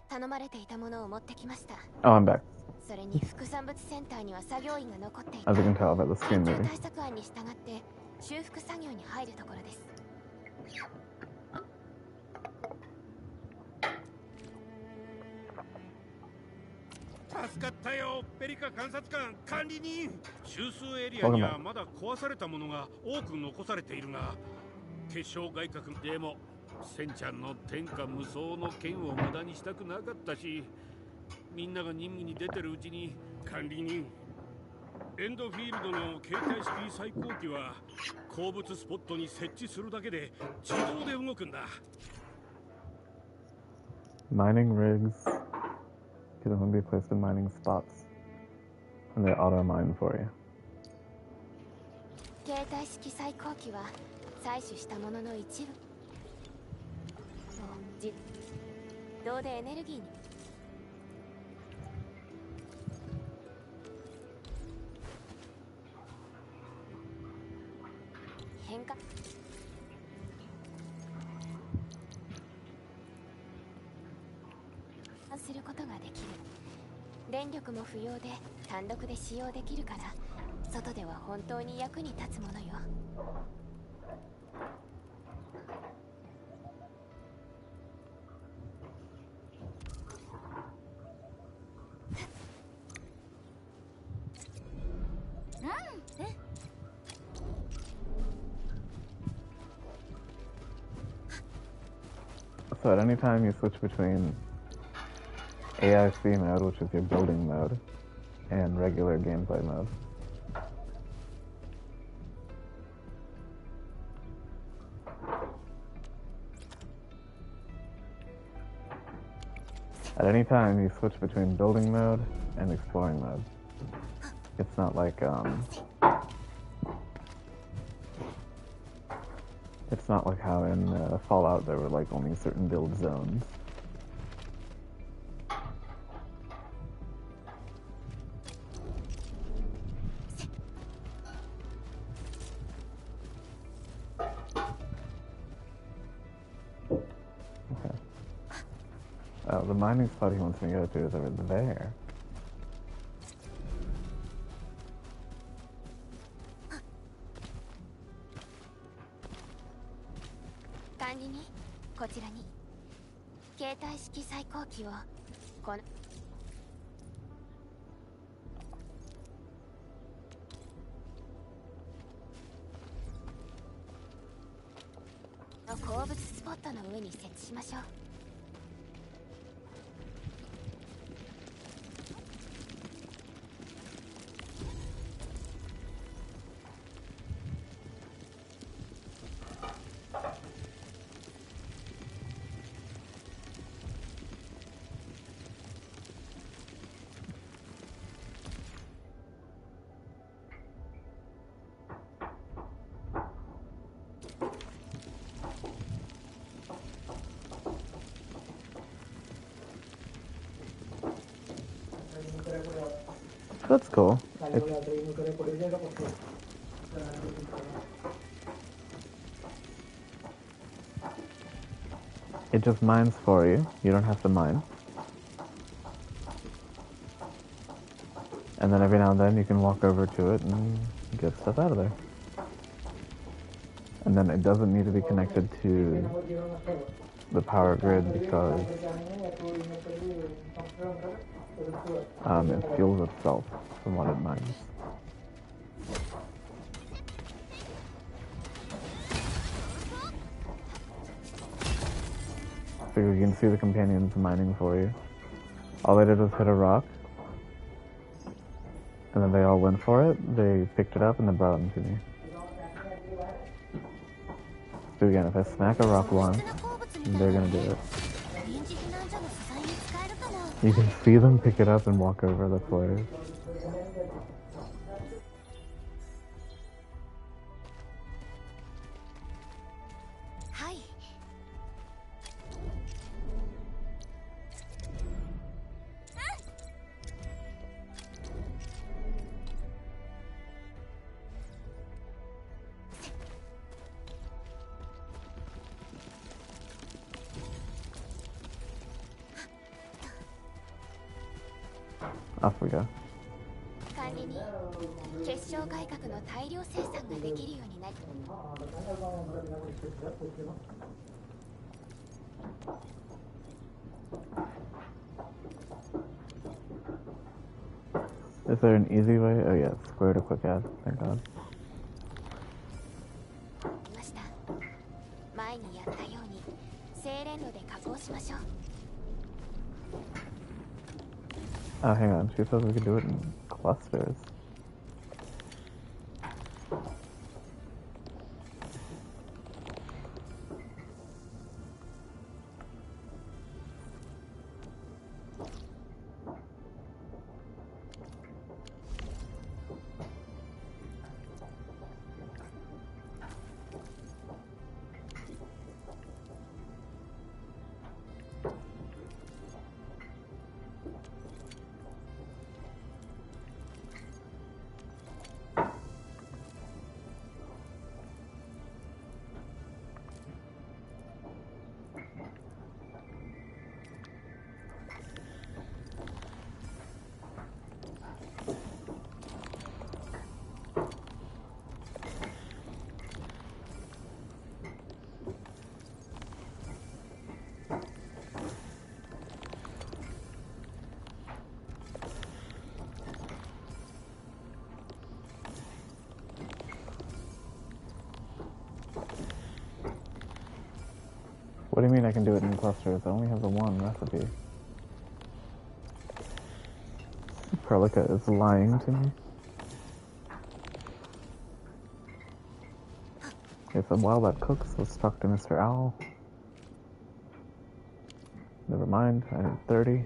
頼まれていたものを持ってきました。Oh, I'm back. それに副産物センターには作業員が残っていて、 As you can tell about the screen 緊急 moving. 対策案に従って修復作業に入るところです。助かったよ、ペリカ監察官管理人。中枢エリアにはまだ壊されたものが多く残されているが、結晶外郭でもセンちゃんの天下無双の剣を無駄にしたくなかったし、みんなが任務に出てるうちに。管理人、エンドフィールドの携帯式最高機は鉱物スポットに設置するだけで自動で動くんだ。 Mining rigs can only be placed in mining spots, and they auto mine for you. 携帯式最高機は採取したものの一部自動でエネルギーに変化することができる。電力も不要で単独で使用できるから、外では本当に役に立つものよ。So at any time you switch between AIC mode, which is your building mode, and regular gameplay mode. At any time you switch between building mode and exploring mode. It's not like it's not like how in Fallout there were like only certain build zones. Okay. Oh, the mining spot he wants me to go to is over there. 管理人、こちらに。携帯式最高機をこの鉱物スポットの上に設置しましょう。That's cool. It just mines for you. You don't have to mine. And then every now and then you can walk over to it and get stuff out of there. And then it doesn't need to be connected to the power grid because it fuels itself from what it mines. So you can see the companions mining for you. All they did was hit a rock, and then they all went for it. They picked it up and then brought them to me. So again, if I smack a rock once, they're gonna do it. You can see them pick it up and walk over the flares. Hi. Off we go. 管理人、結晶外核の大量生産ができるようになり。Is there an easy way? Oh yeah, square to quick add. Thank God. ました。前にやったように精錬炉で加工しましょう。Oh, hang on. She says we can do it in clusters. What do you mean I can do it in clusters? I only have the one recipe. Perlica is lying to me. It's a while that cooks was stuck to Mr. Owl. Never mind, I need 30.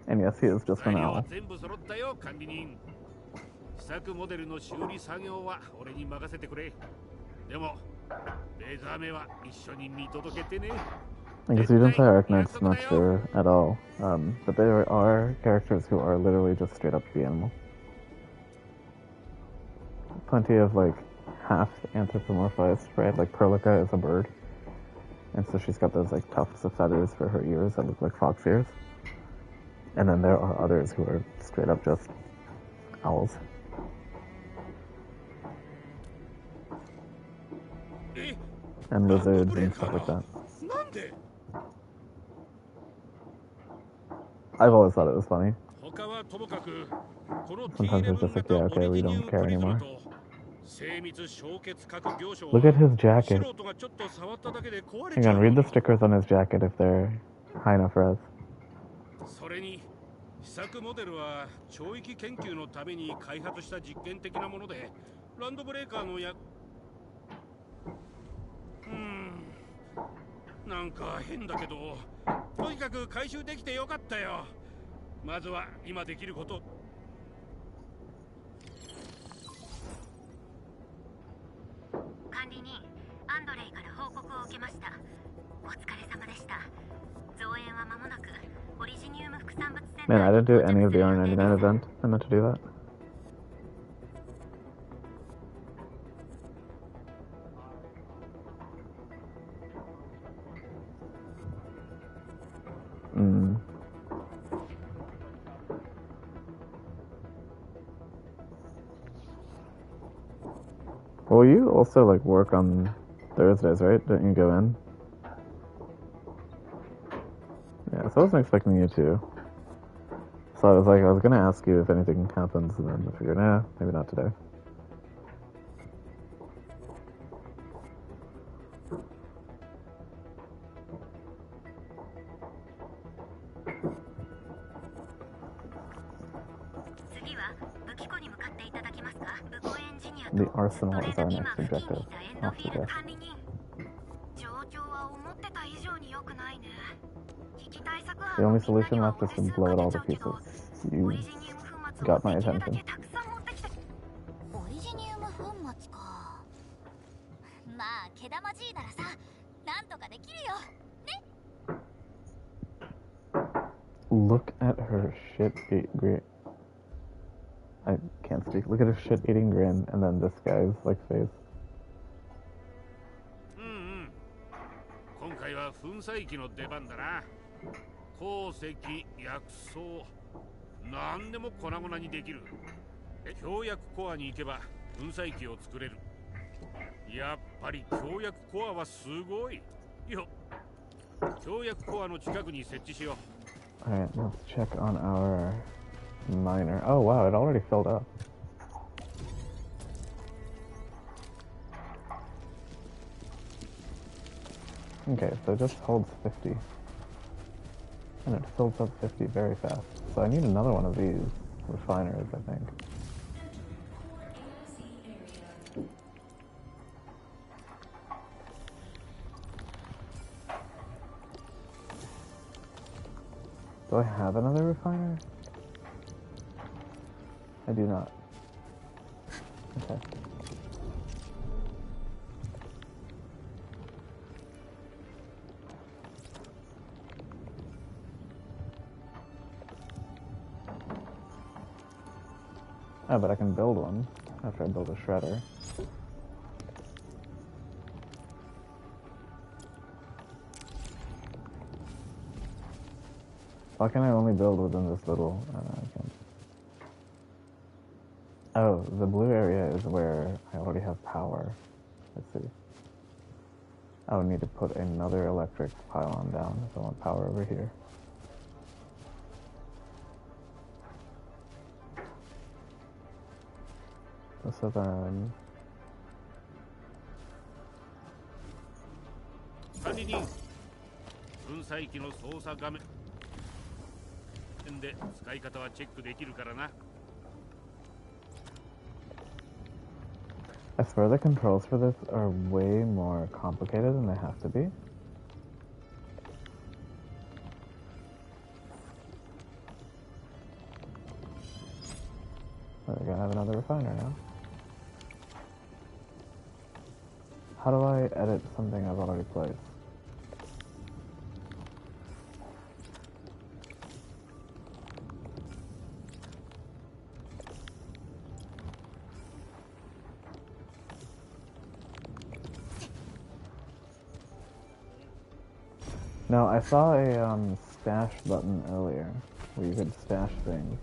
And yes, he is just an owl. 試作モデルの修理作業は俺に任せてくれ。でもレーザー目は一緒に見届けてね。I guess we didn't play Arknights much at all, but there are characters who are literally just straight up the animal. Plenty of like half anthropomorphized, right? Like Perlica is a bird, and so she's got those like tufts of feathers for her ears that look like fox ears. And then there are others who are straight up just owls. And lizards and stuff like that. I've always thought it was funny. Sometimes it's just like, yeah, okay, we don't care anymore. Look at his jacket. Hang on, read the stickers on his jacket if they're high enough for us. それに試作モデルは超域研究のために開発した実験的なものでランドブレーカーのなんか変だけどとにかく回収できてよかったよ。まずは今できること管理人アンドレイから報告を受けました。お疲れ様でした。増援は間もなくオリジニウム副産物センター Man, I didn't do any of the R99 event. I meant to do that. Well, you also like work on Thursdays, right? Don't you go in? Yeah, so I wasn't expecting you to. So I was gonna ask you if anything happens, and then I figured, nah, maybe not today. The arsenal is our next objective. Off to death. The only solution left is to blow it all to pieces. You got my attention. Look at her shit-eating I can't speak. Look at her shit-eating grin, and then this guy's like face. 今回は粉砕機の出番だな。鉱石、薬草、何でも粉々にできる。強薬コアに行けば粉砕機を作れる。やっぱり強薬コアはすごい。よ。強薬コアの近くに設置しよう。Alright, let's check on our miner. Oh wow, it already filled up. Okay, so it just holds 50. And it fills up 50 very fast. So I need another one of these refiners, I think. Do I have another refiner? I do not. Okay. Oh, but I can build one after I build a shredder. Why can I only build within this little... I can't. Oh, the blue area is where I already have power. Let's see. I would need to put another electric pylon down if I want power over here. So then... 管理人、粉砕機の操作画面で使い方はチェックできるからな。I swear the controls for this are way more complicated than they have to be. We're gonna have another refiner now. How do I edit something I've already placed? No, I saw a stash button earlier, where you could stash things.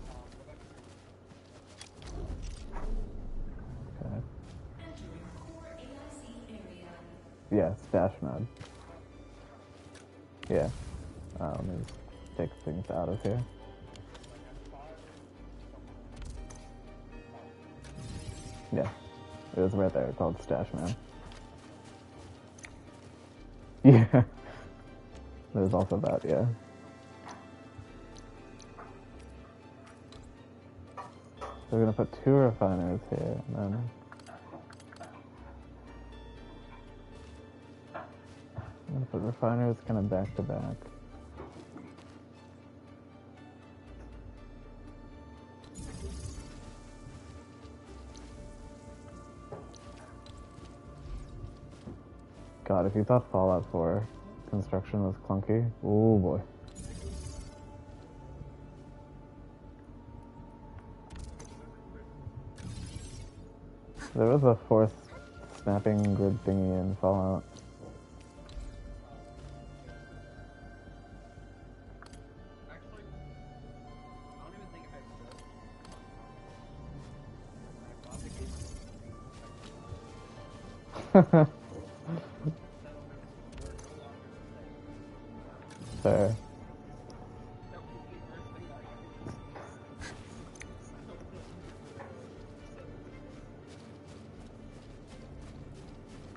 Okay. Yeah, stash mode. Yeah. Let me just take things out of here. Yeah. It was right there, called Stash Man. Yeah. There's also that, yeah. So we're gonna put 2 refiners here, and then I'm gonna put refiners kind of back to back. God, if you thought Fallout 4 construction was clunky, oh boy. There was a forced snapping grid thingy in Fallout. Fair.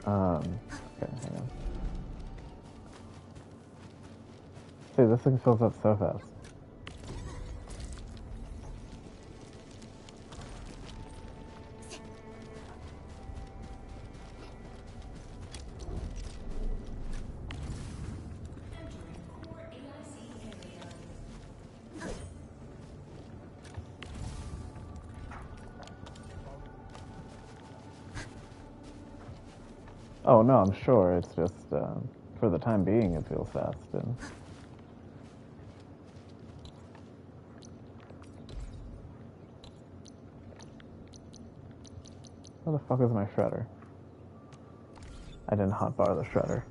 Okay, hang on. Dude, this thing fills up so fast. Oh no, I'm sure. It's just for the time being, it feels fast. And where the fuck is my shredder? I didn't hotbar the shredder.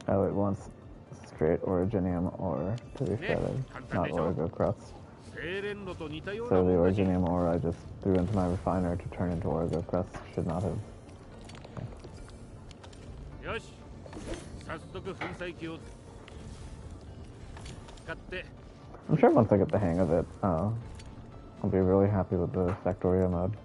Oh, it wants straight originium ore to be shredded, not Origo crust. So the originium ore I just threw into my refiner to turn into Origo crust should not have. I'm sure once I get the hang of it, I'll be really happy with the Factorio mode.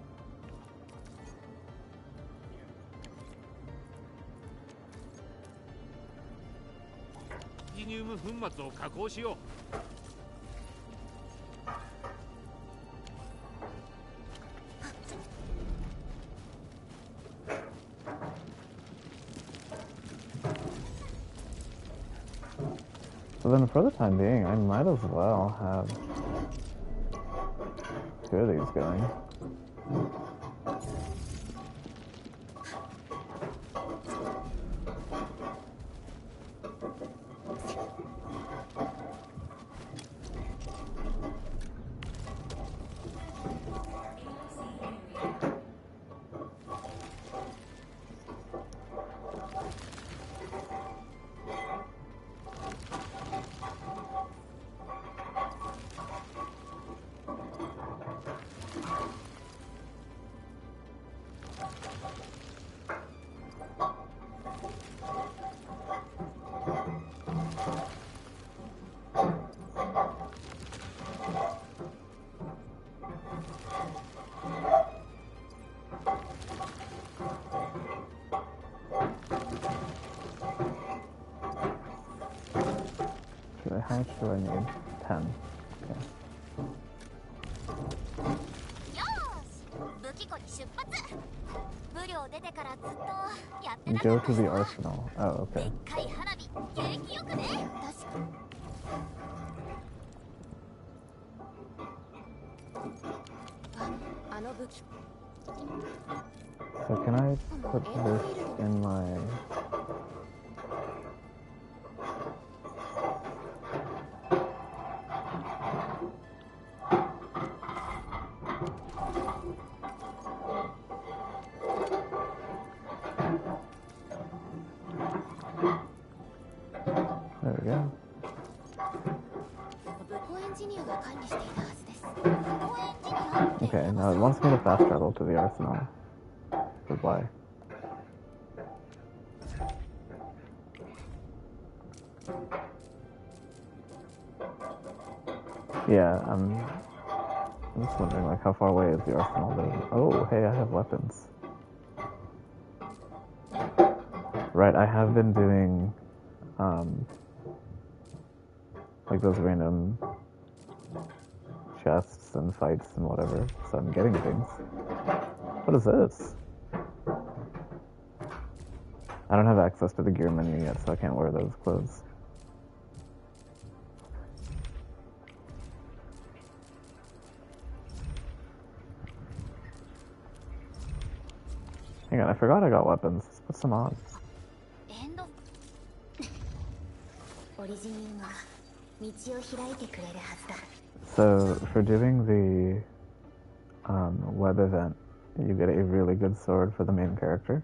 So then for the time being, I might as well have 2 of these going. How much do I need? 10. Okay. Go to the arsenal. Oh, okay. So can I put this in my... There we go. Okay, now it wants me to fast travel to the arsenal. Goodbye. Yeah, I'm just wondering, like, how far away is the arsenal? Oh, hey, I have weapons. Right, I have been doing, like, those random chests and fights and whatever, so I'm getting things. What is this? I don't have access to the gear menu yet, so I can't wear those clothes. Hang on, I forgot I got weapons. Let's put some on. So, for doing the web event, you get a really good sword for the main character,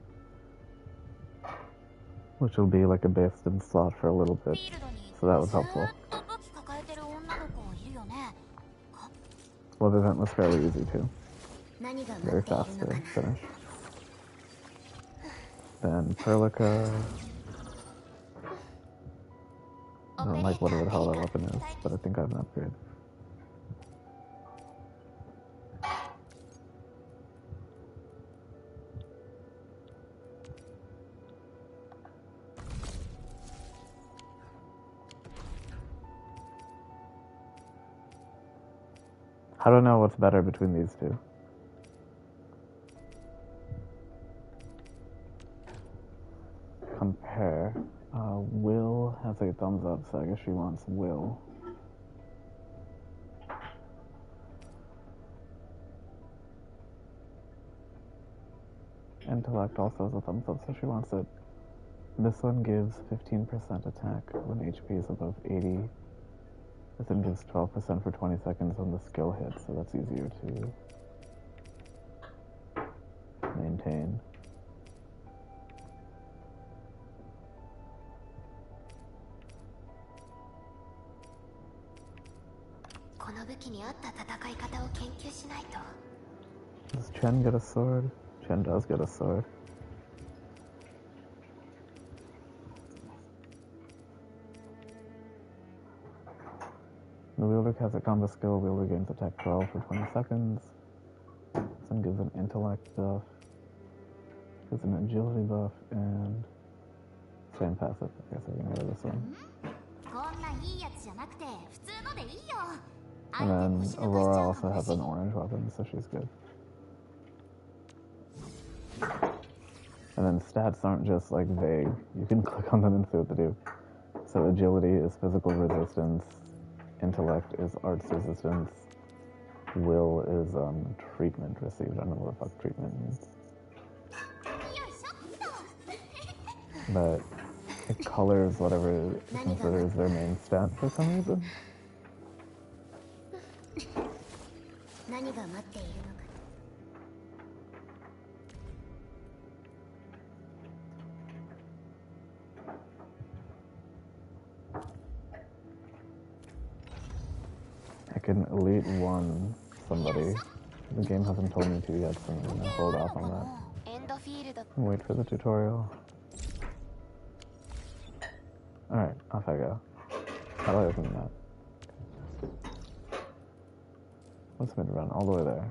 which will be like a based-in slot for a little bit, so that was helpful. Web event was fairly easy too. Very fast to finish. Then Perlica. I don't like whatever the hell that weapon is, but I think I have an upgrade. I don't know what's better between these two. Compare. Will has a thumbs up, so I guess she wants Will. Intellect also has a thumbs up, so she wants it. This one gives 15% attack when HP is above 80. This one gives 12% for 20 seconds when the skill hits, so that's easier to maintain. Does Chen get a sword? Chen does get a sword. The wielder has a combo skill. Wielder gains attack 12 for 20 seconds. This one gives an intellect buff, gives an agility buff, and same passive. I guess I can go to this one. And then Aurora also has an orange weapon, so she's good. And then stats aren't just like vague. You can click on them and see what they do. So agility is physical resistance, intellect is arts resistance, will is treatment received. I don't know what the fuck treatment means. But it colors whatever it considers their main stat for some reason. I can elite one somebody. The game hasn't told me to yet, so I'm gonna hold off on that. Wait for the tutorial. Alright, off I go. How do I open the map? What's me to run all the way there?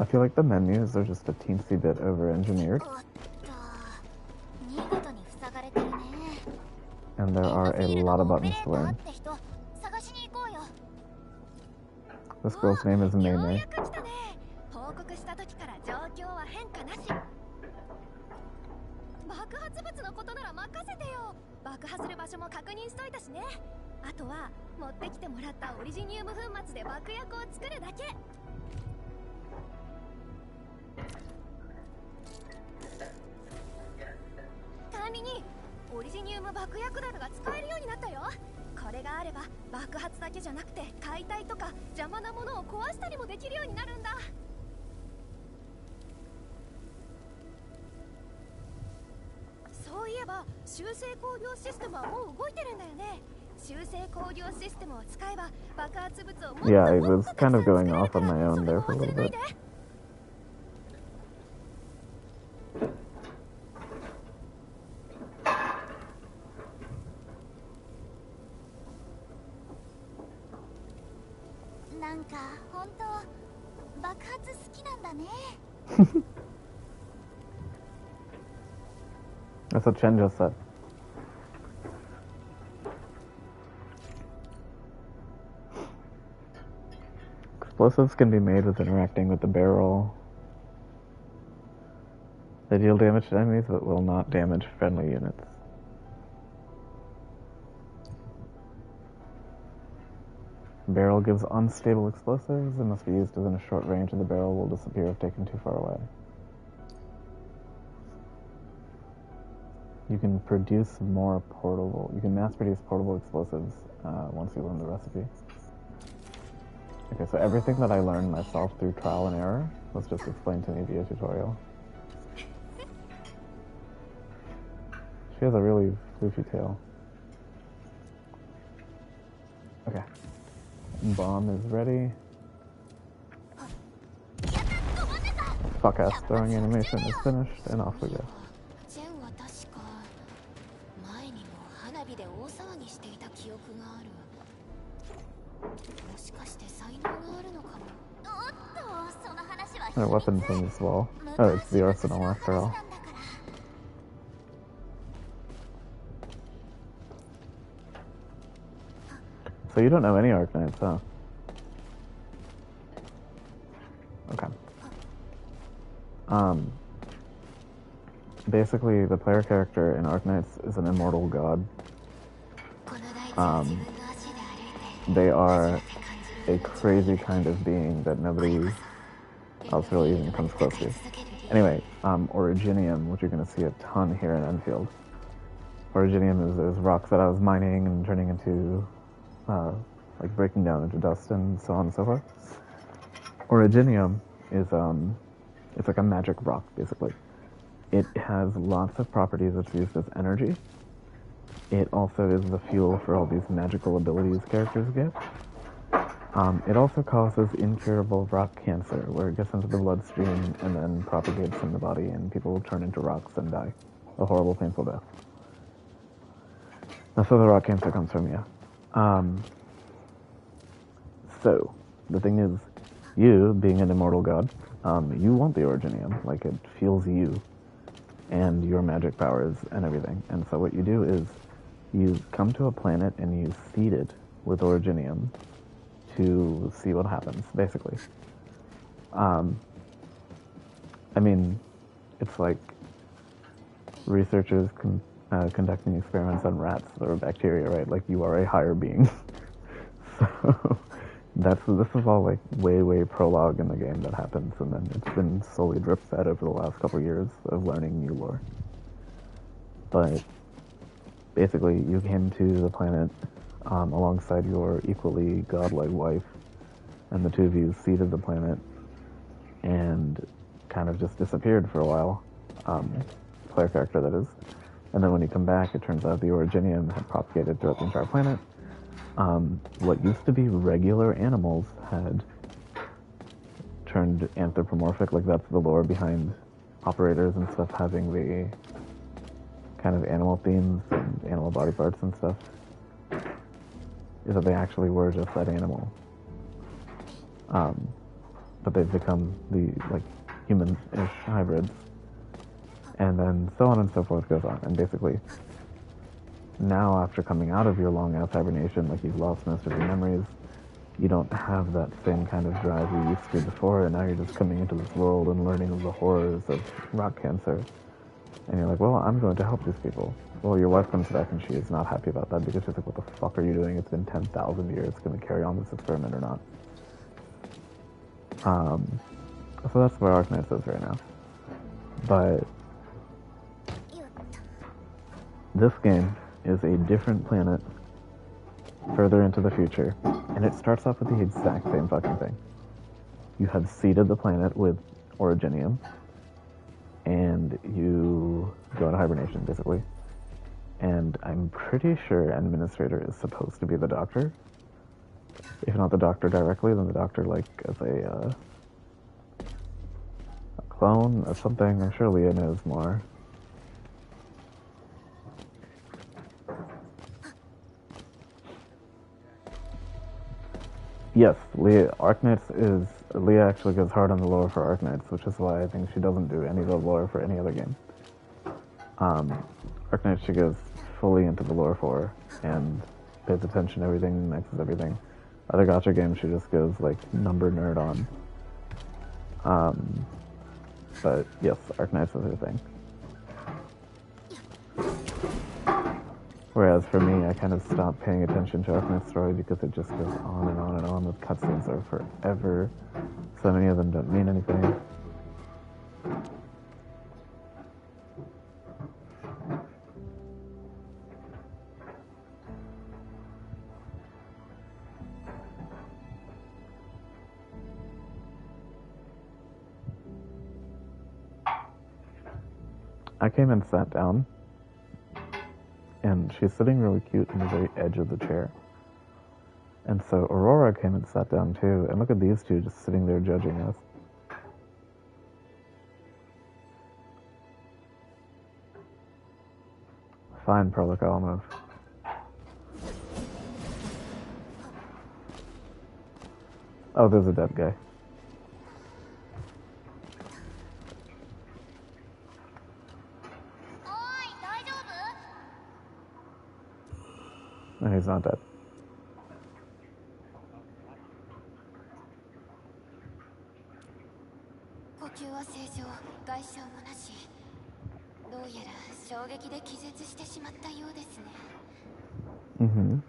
I feel like the menus are just a teensy bit over-engineered. And there are a lot of buttons to learn. This girl's name is Mei Mei. 爆破する場所も確認しといたしね。あとは持ってきてもらったオリジニウム粉末で爆薬を作るだけ。管理人、オリジニウム爆薬樽が使えるようになったよ。これがあれば爆発だけじゃなくて解体とか邪魔なものを壊したりもできるようになるんだ。そういえば修正工業システムはもう動いてるんだよね。修正工業システムを使えば爆発物をもっと Yeah, I was kind of going off on my own there for a little bit. That's what Chen just said. Explosives can be made with interacting with the barrel. They deal damage to enemies but will not damage friendly units. Barrel gives unstable explosives and must be used within a short range, and the barrel will disappear if taken too far away. You can produce more portable. You can mass-produce portable explosives once you learn the recipe. Okay, so everything that I learned myself through trial and error was just explained to me via tutorial. She has a really floofy tail. Okay. Bomb is ready. Fuck-ass throwing animation is finished, and off we go. There are weapons in this wall. Oh, it's the arsenal after all. So you don't know any Arknights, huh? Okay. Basically, the player character in Arknights is an immortal god. They are a crazy kind of being that nobody else really even comes close to. Anyway, Originium, which you're going to see a ton here in Enfield. Originium is rocks that I was mining and turning into, like breaking down into dust and so on and so forth. Originium is, it's like a magic rock, basically. It has lots of properties that's used as energy. It also is the fuel for all these magical abilities characters get. It also causes incurable rock cancer, where it gets into the bloodstream and then propagates in the body, and people will turn into rocks and die. A horrible, painful death. That's where the rock cancer comes from, yeah. So, the thing is, you, being an immortal god, you want the Originium. Like, it fuels you and your magic powers and everything. And so what you do is, you come to a planet and you seed it with Originium to see what happens, basically. I mean, it's like researchers conducting experiments on rats or bacteria, right? Like, you are a higher being. So, this is all like way prologue in the game that happens, and then it's been slowly drip-fed over the last couple years of learning new lore. But basically, you came to the planet alongside your equally godlike wife, and the two of you seeded the planet and kind of just disappeared for a while. Player character, that is. And then when you come back, it turns out the Originium had propagated throughout the entire planet. What used to be regular animals had turned anthropomorphic, like that's the lore behind operators and stuff having the kind of animal themes and animal body parts and stuff, is that they actually were just that animal. but they've become the, like, human-ish hybrids. And then so on and so forth goes on. And basically, now after coming out of your long-ass hibernation, like you've lost most of your memories, you don't have that same kind of drive you used to before, and now you're just coming into this world and learning of the horrors of rock cancer. And you're like, well, I'm going to help these people. Well, your wife comes back and she is not happy about that because she's like, what the fuck are you doing? It's been 10,000 years. Going to carry on this experiment or not? So that's where Arknights is right now. But this game is a different planet further into the future, and it starts off with the exact same fucking thing. You have seeded the planet with originium, and you go into hibernation, basically. And I'm pretty sure an administrator is supposed to be the doctor. If not the doctor directly, then the doctor, like, as a clone or something. I'm sure Leah knows more. Yes, Leah actually goes hard on the lore for Arknights, which is why I think she doesn't do any of the lore for any other game. Arknights she goes fully into the lore for, and pays attention to everything, mixes everything. Other gacha games she just goes, like, number nerd on. But yes, Arknights is her thing. Whereas for me, I kind of stopped paying attention to Arknight's story because it just goes on and on and on. The cutscenes are forever. So many of them don't mean anything. I came and sat down, and she's sitting really cute on the very edge of the chair. And so Aurora came and sat down too, and look at these two just sitting there judging us. Fine, Perlic, I'll move. Oh, there's a dead guy. No, he's not dead. Mm-hmm.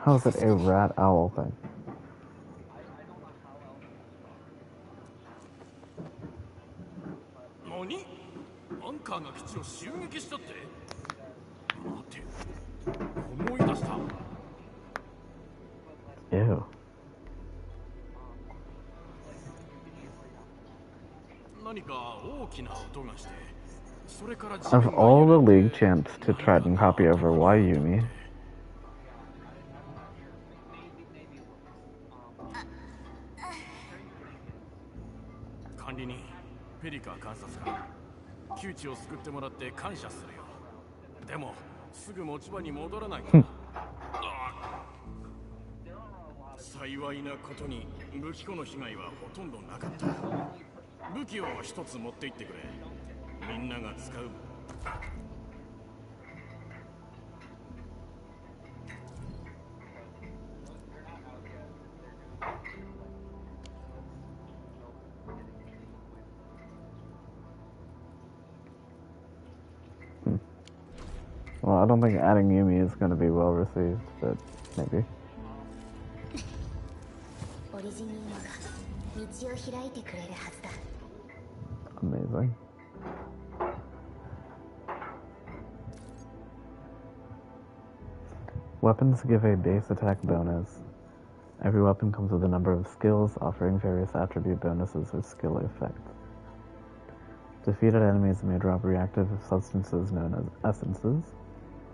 How is it a rat owl thing? Ew. Of all the League champs to try and copy over, why Yumi? Well, I don't think adding Yumi is going to be well received, but maybe. Amazing. Weapons give a base attack bonus. Every weapon comes with a number of skills, offering various attribute bonuses with skill effects. Defeated enemies may drop reactive substances known as essences.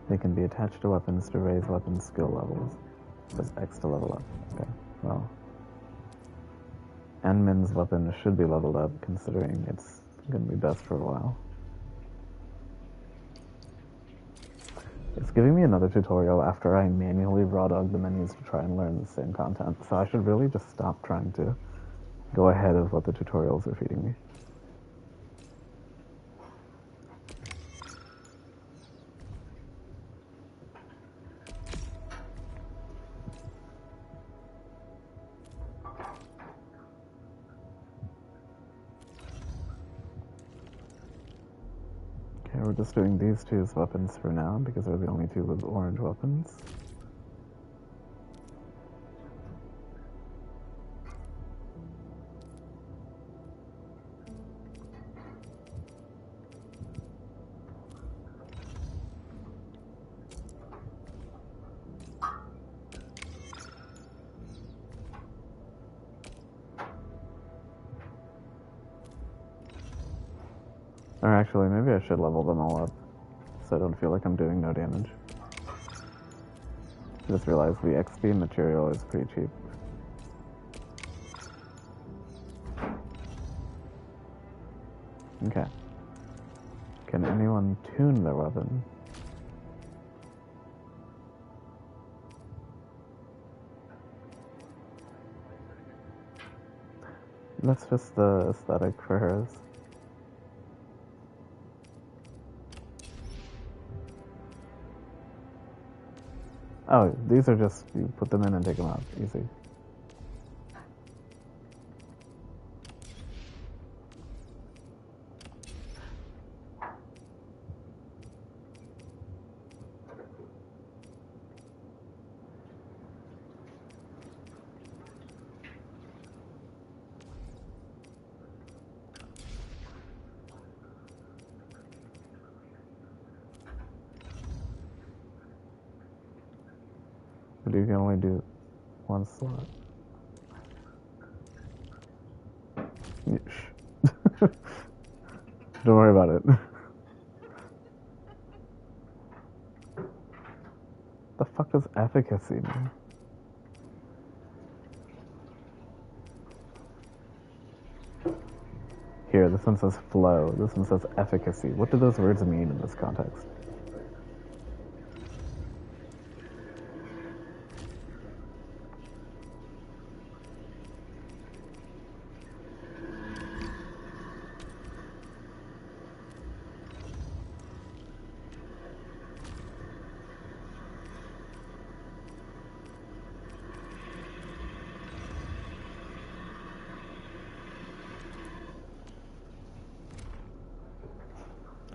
They can be attached to weapons to raise weapon skill levels. There's X to level up. Okay, well. Anmin's weapon should be leveled up, considering it's going to be best for a while. It's giving me another tutorial after I manually raw dog the menus to try and learn the same content, so I should really just stop trying to go ahead of what the tutorials are feeding me. Okay, we're just doing these two as weapons for now because they're the only two with orange weapons. Or actually, maybe I should level them all up so I don't feel like I'm doing no damage. I just realized the XP material is pretty cheap. Okay. Can anyone tune their weapon? That's just the aesthetic for hers. Oh, these are just, you put them in and take them out. Easy. But you can only do one slot. Shh. Don't worry about it. The fuck does efficacy mean? Here, this one says flow. This one says efficacy. What do those words mean in this context?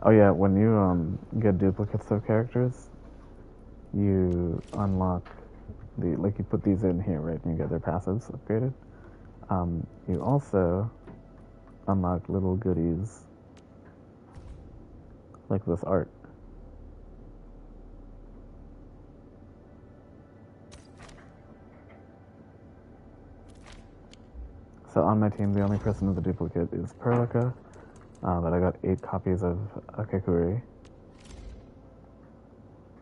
Oh yeah, when you get duplicates of characters, you unlock the, like you put these in here, right, and you get their passives upgraded. You also unlock little goodies like this art. So on my team, the only person with a duplicate is Perlica. But I got 8 copies of Akakuri.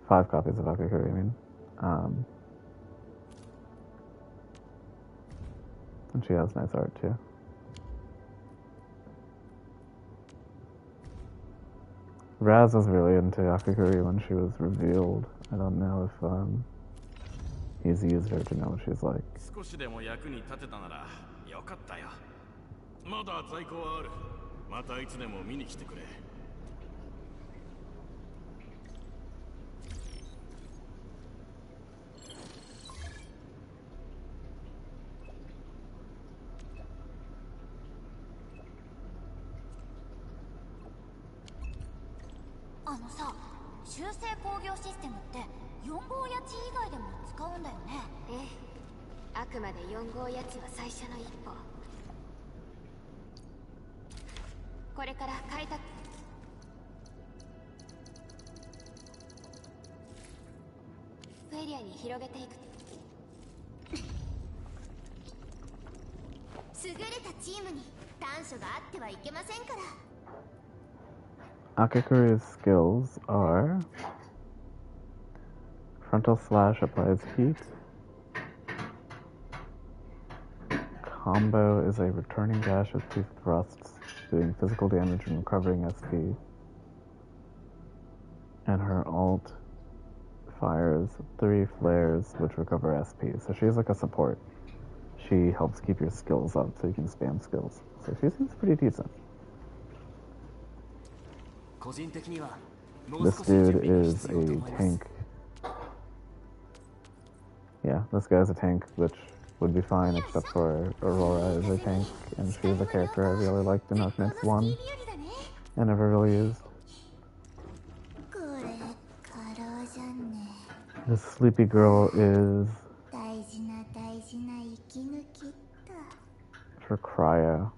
5 copies of Akakuri, I mean. And she has nice art, too. Raz was really into Akakuri when she was revealed. I don't know if he's used her to know what she's like. 少しでも役に立てたならよかったよ。まだ在庫はある。またいつでも見に来てくれ。あのさ、修正工業システムって4号やち以外でも使うんだよね。ええ、あくまで4号やつは最初の一歩。これから開拓エリアに広げていく。優れたチームに短所があってはいけませんから。Akakuri's skills are frontal slash applies heat. Combo is a returning dash with 2 thrusts, doing physical damage and recovering SP. And her alt fires 3 flares, which recover SP. So she's like a support. She helps keep your skills up so you can spam skills. So she seems pretty decent. This dude is a tank. Yeah, this guy's a tank, which would be fine except for Aurora is a tank, and she's a character I really liked in Arknights 1 and never really used. This sleepy girl is for cryo.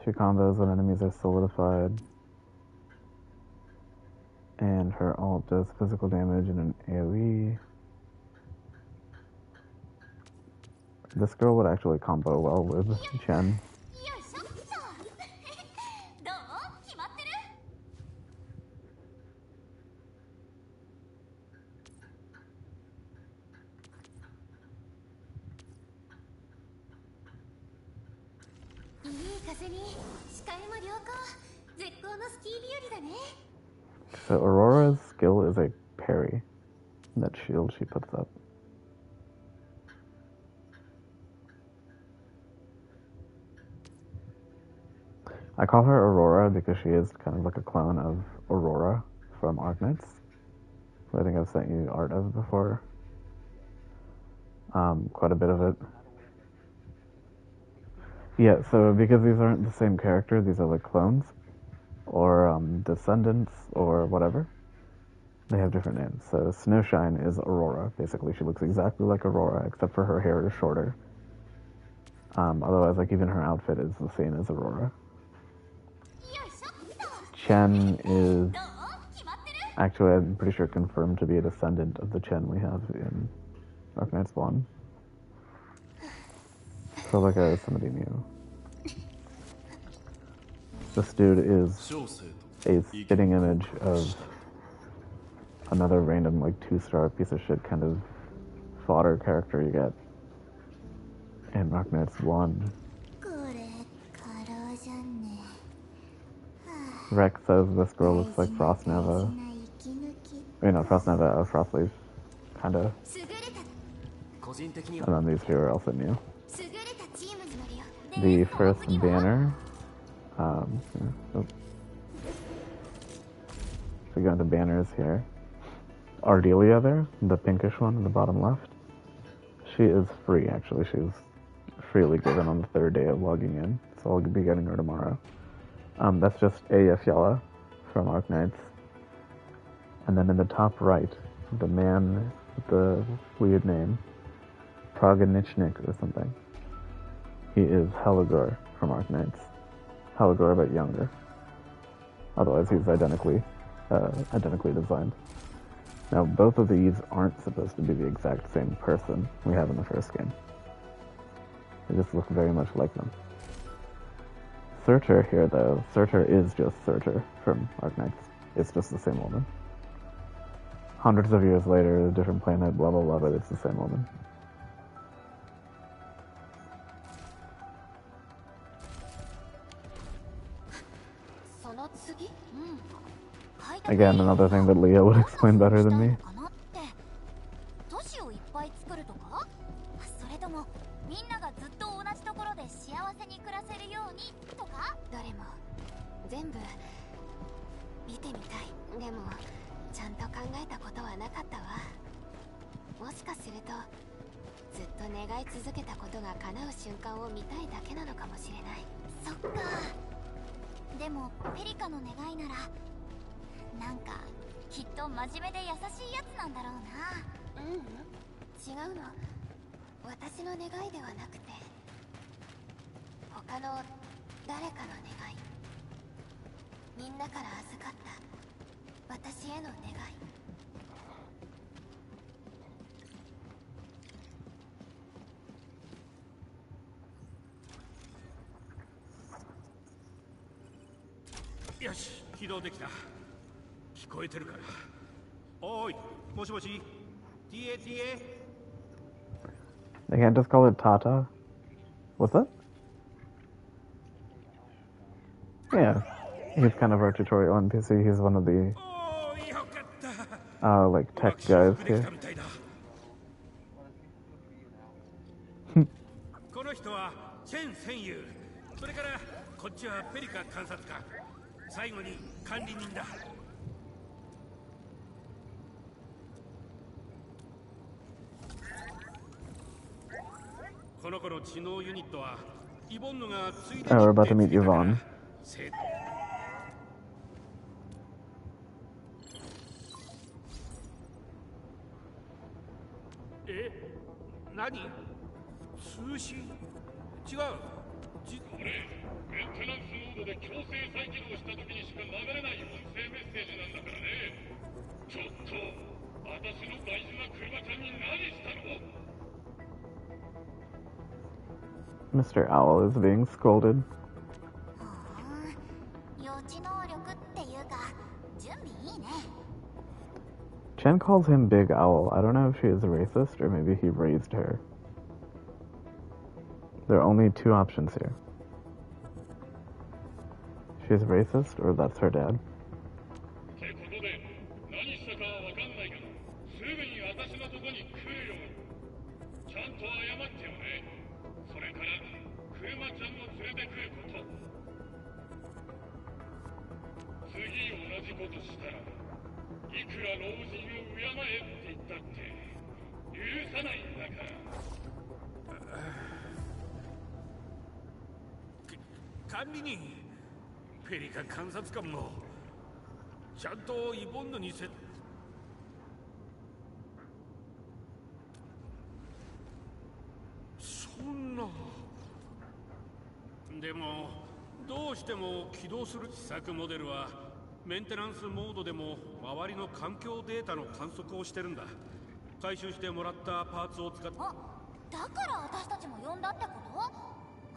She combos when enemies are solidified, and her ult does physical damage in an AoE. This girl would actually combo well with Chen. So Aurora's skill is a parry. That shield she puts up. I call her Aurora because she is kind of like a clone of Aurora from Arknights, who I think I've sent you art of before. Quite a bit of it. Yeah, so because these aren't the same character, these are like clones, or descendants, or whatever. They have different names. So Snowshine is Aurora, basically. She looks exactly like Aurora, except for her hair is shorter. Otherwise, like, even her outfit is the same as Aurora. Chen is actually, I'm pretty sure, confirmed to be a descendant of the Chen we have in Arknights 1. So like somebody new. This dude is a spitting image of another random like 2-star piece of shit kind of fodder character you get in Arknights 1. Rex says this girl looks like Frostnova. I mean, not Frostnova, Frostleaf, kinda. And then these two are also new. The first banner, so we go into banners here. Ardelia there, the pinkish one in the bottom left. She is free, actually. She was freely given on the 3rd day of logging in, so I'll be getting her tomorrow. That's just Eyjafjalla from Arknights. And then in the top right, the man with the weird name, Praganichnik or something. He is Helligor from Arknights. Helligor, but younger. Otherwise, he's identically designed. Now, both of these aren't supposed to be the exact same person we have in the first game. They just look very much like them. Surtur here, though, Surtur is just Surtur from Arknights. It's just the same woman. Hundreds of years later, a different planet, blah blah blah, but it's the same woman. Again, another thing that Leah would explain better than me. They can't just call it Tata? What's that? Yeah, he's kind of our tutorial NPC. He's one of the like tech guys here. この人はチェン戦友。それからこっちはペリカ監察官。最後に管理人だ。この子の知能ユニットはイボンヌがついでに Oh, we're about to meet Yvonne. え、何？通信？違う。メンテナンスモードで強制再起動した時にしか流れない音声メッセージなんだからね。ちょっと、私の大事な車ちゃんに何したの？ Mr. Owl is being scolded. 予知能力っていうか、準備いいね。Chen calls him Big Owl. I don't know if she is racist or maybe he raised her. There are only two options here. She's racist or that's her dad. Endfield ペリカ監察官もちゃんとイボンヌにそんな。でもどうしても起動する試作モデルはメンテナンスモードでも周りの環境データの観測をしてるんだ。回収してもらったパーツを使って。あ、だから私たちも呼んだってこ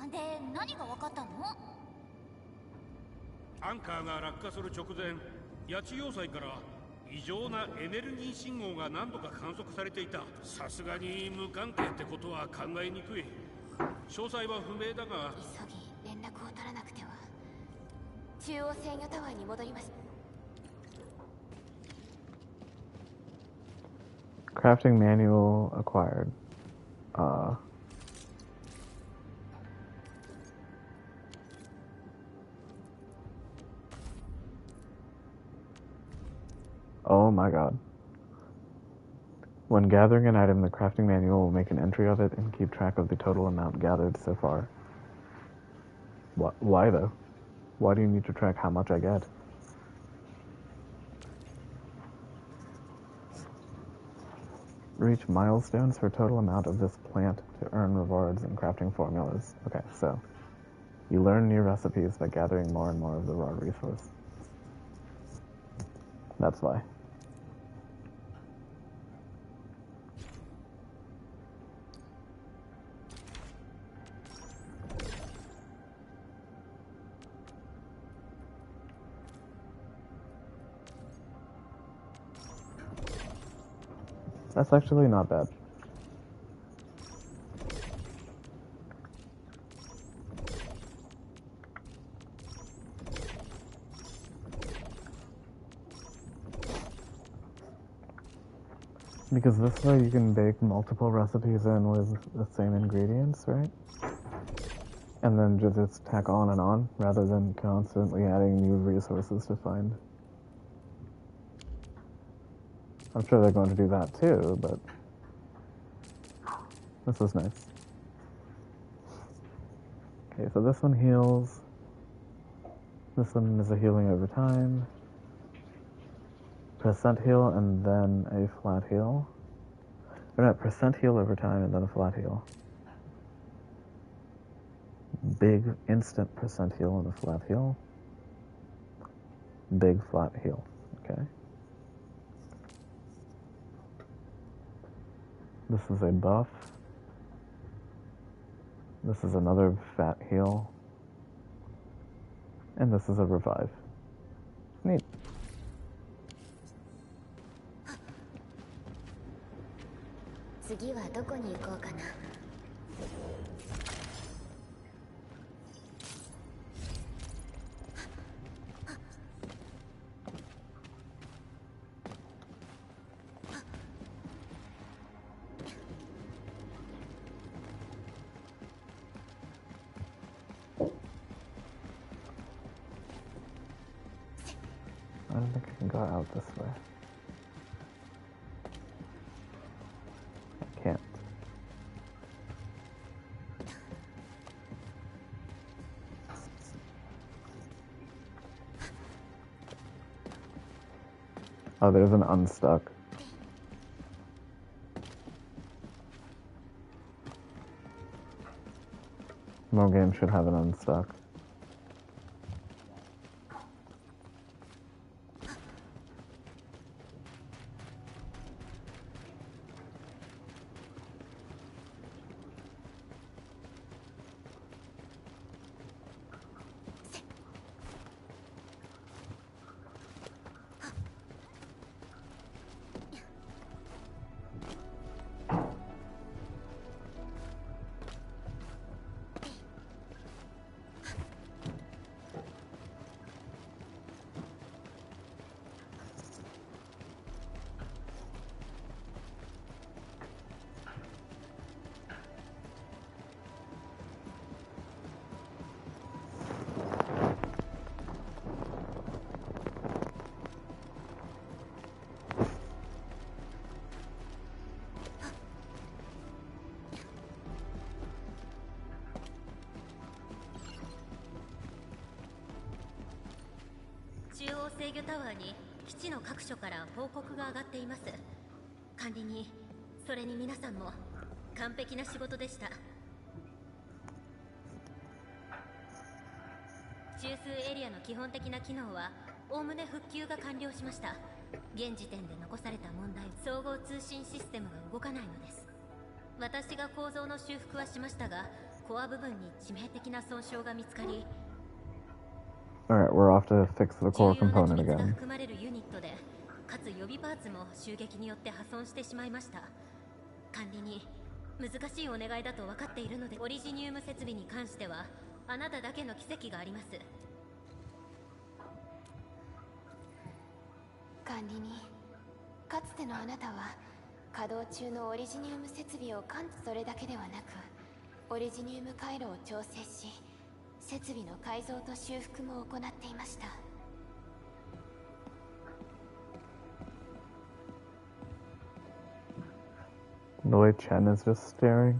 と？で、何が分かったの？アンカーが落下する直前、八千要塞から異常なエネルギー信号が何度か観測されていた。さすがに無関係ってことは考えにくい。詳細は不明だが、急ぎ連絡を取らなくては。中央制御タワーに戻ります。Crafting manual acquired. Oh my god. When gathering an item, the crafting manual will make an entry of it and keep track of the total amount gathered so far. Why though? Why do you need to track how much I get? Reach milestones for total amount of this plant to earn rewards and crafting formulas. Okay, so you learn new recipes by gathering more and more of the raw resource. That's why. That's actually not bad. Because this way you can bake multiple recipes in with the same ingredients, right? And then just tack on and on, rather than constantly adding new resources to find. I'm sure they're going to do that too, but this is nice. Okay, so this one heals. This one is a healing over time. Percent heal and then a flat heal. Or not, percent heal over time and then a flat heal. Big instant percent heal and a flat heal. Big flat heal. Okay. This is a buff. This is another fat heal. And this is a revive. Neat. can go out this way. I can't. Oh, there's an unstuck. More games should have an unstuck.中央制御タワーに基地の各所から報告が上がっています。管理人、それに皆さんも完璧な仕事でした。中枢エリアの基本的な機能はおおむね復旧が完了しました。現時点で残された問題、総合通信システムが動かないのです。私が構造の修復はしましたが、コア部分に致命的な損傷が見つかり、Alright, we're off to fix the core 重要な component 機密が again. 含まれるユニットで、かつ予備パーツも襲撃によって破損してしまいました。管理に難しいお願いだと分かっているので、オリジニウム設備に関してはあなただけの奇跡があります。管理人、かつてのあなたは稼働中のオリジニウム設備をそれだけではなく、オリジニウム回路を調整し、設備の改造と修復も行っていました。The way Chen is just staring.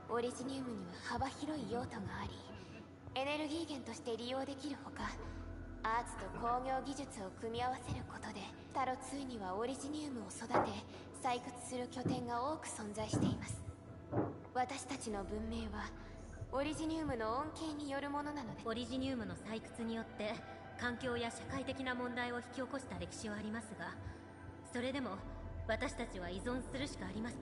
オリジニウムには幅広い用途があり、エネルギー源として利用できるほか、アーツと工業技術を組み合わせることで、タロ2にはオリジニウムを育て採掘する拠点が多く存在しています。私たちの文明はオリジニウムの恩恵によるものなので、オリジニウムの採掘によって環境や社会的な問題を引き起こした歴史はありますが、それでも私たちは依存するしかありません。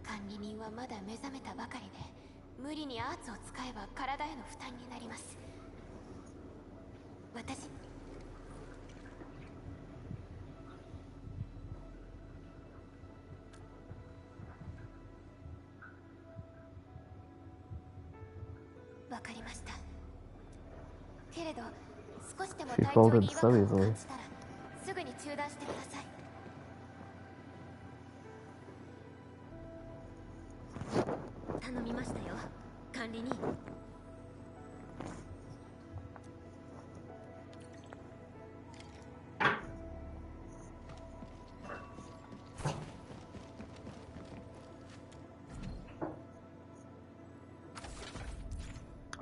管理人はまだ目覚めたばかりで、無理にアーツを使えば体への負担になります。私わかりました。けれど少しでも体調に違和感を感じたらすぐに中断してください。頼みましたよ、管理人。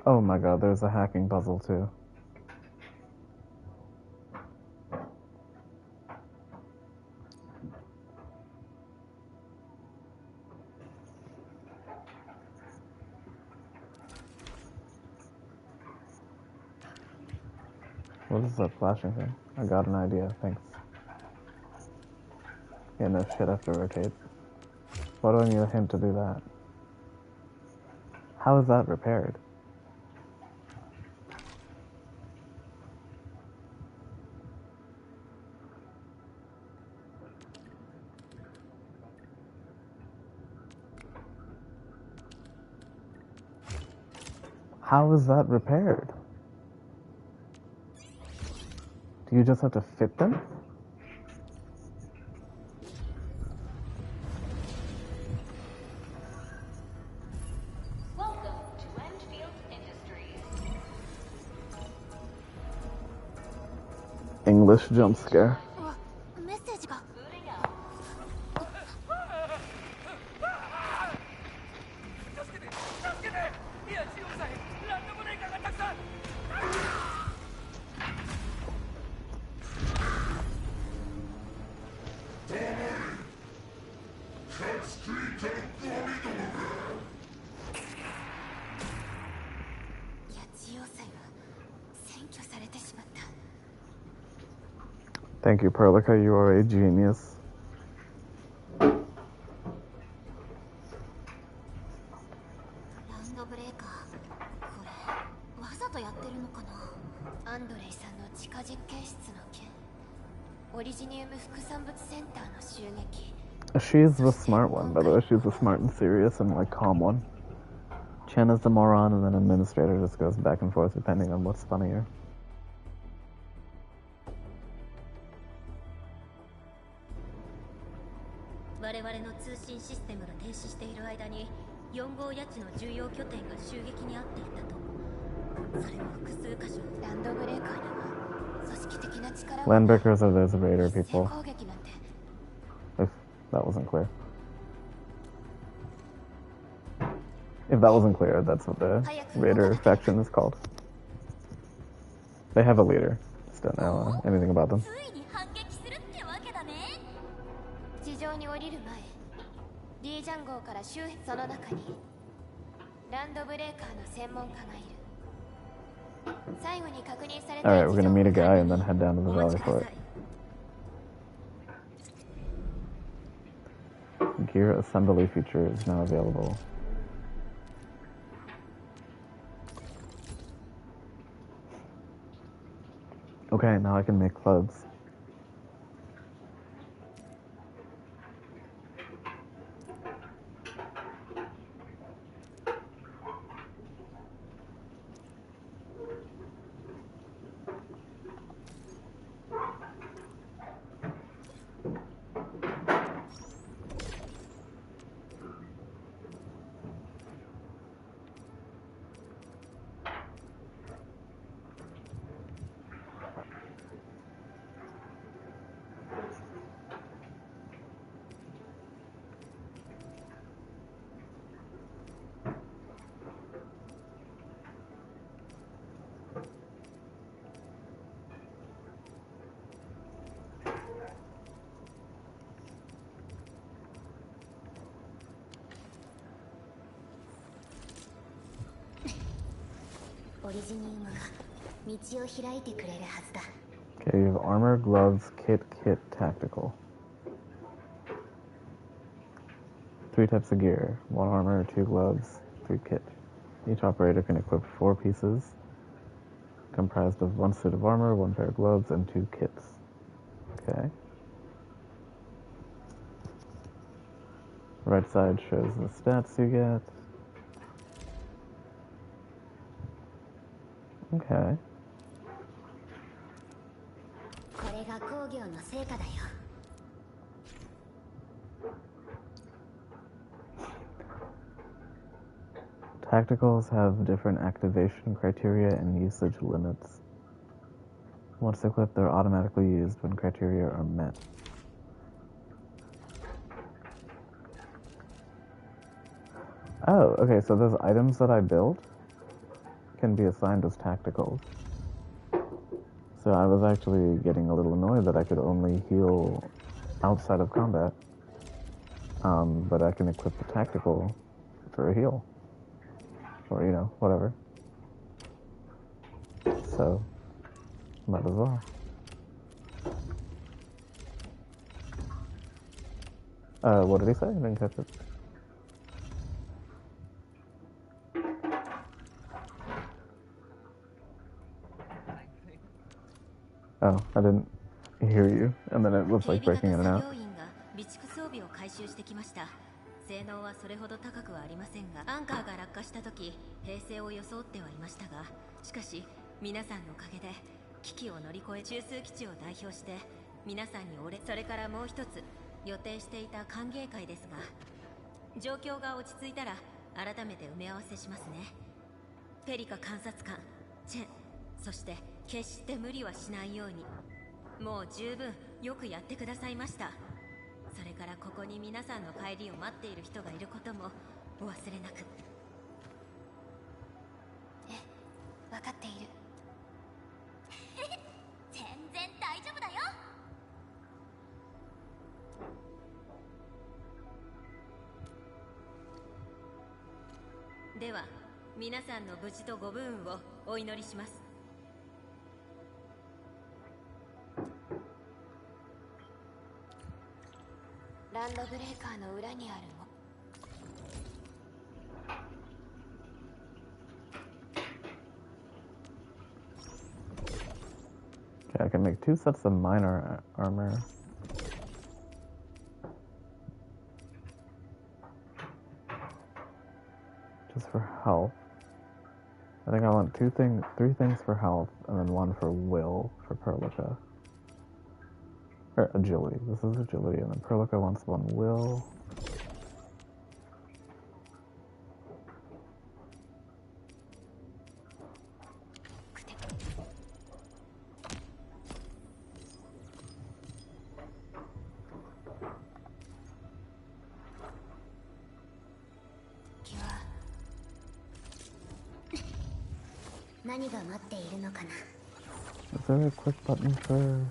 Oh my god, there's a hacking puzzle too. What is that flashing thing? I got an idea, thanks. Yeah, no shit, I have to rotate. Why do I need a hint to do that? How is that repaired? How is that repaired? Do you just have to fit them? English jump scare. メッセージが。Thank you, Perlica. You are a genius. ランドブレーカー、これわざとやってるのかな。アンドレイさんの地下実験室の件、オリジニウム副産物センターの襲撃。 She's the smart one, by the way. She's the smart and serious and like calm one. Chen is the moron, and then Administrator just goes back and forth depending on what's funnier. 我々の通信システムが停止している間に4号谷地の重要拠点が襲撃に遭っていたと。それも複数箇所。ランドブレーカーには組織的な力を。 Landbreakers are those raider people. 攻撃なんて。 If that wasn't clear. If that wasn't clear, that's what the raider faction is called. They have a leader. Just don't know anything about them. ついに反撃するってわけだね。地上に降りる前、リージャン号から周辺、その中にランドブレーカーの専門家がいる。最後に確認された。 Alright, we're gonna meet a guy and then head down to the valley for it. Gear assembly feature is now available. Okay, now I can make clothes. Okay, you have armor, gloves, kit, tactical. 3 types of gear. 1 armor, 2 gloves, 3 kit. Each operator can equip 4 pieces, comprised of 1 suit of armor, 1 pair of gloves, and 2 kits. Okay. Right side shows the stats you get. Okay. Tacticals have different activation criteria and usage limits. Once equipped, they're automatically used when criteria are met. Oh, okay, so those items that I built can be assigned as tacticals. So I was actually getting a little annoyed that I could only heal outside of combat. But I can equip the tactical for a heal. Or, you know, whatever. So, might as well. What did he say? I didn't catch it. Oh, I didn't hear you, and then it was like breaking in and out. 性能はそれほど高くはありませんが、アンカーが落下した時、平静を装ってはいましたが、しかし皆さんのおかげで危機を乗り越え、中枢基地を代表して皆さんにお礼。それからもう一つ予定していた歓迎会ですが、状況が落ち着いたら改めて埋め合わせしますね。ペリカ監察官、チェン、そして決して無理はしないように。もう十分よくやってくださいました。それからここに皆さんの帰りを待っている人がいることもお忘れなく。分かっている。全然大丈夫だよ。では皆さんの無事とご武運をお祈りします。ランドブレーカーの裏にあるの。Okay, I can make 2 sets of minor armor. Just for health. I think I want 3 things for health, and then 1 for will for Perlica. Or agility. This is agility, and then Perlica wants 1 will.何が待っているのかな。 Is there a quick button for...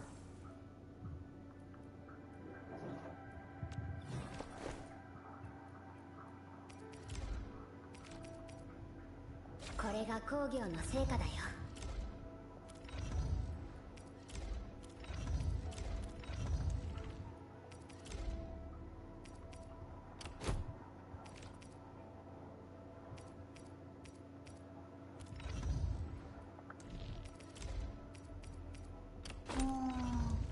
これが工業の成果だよ。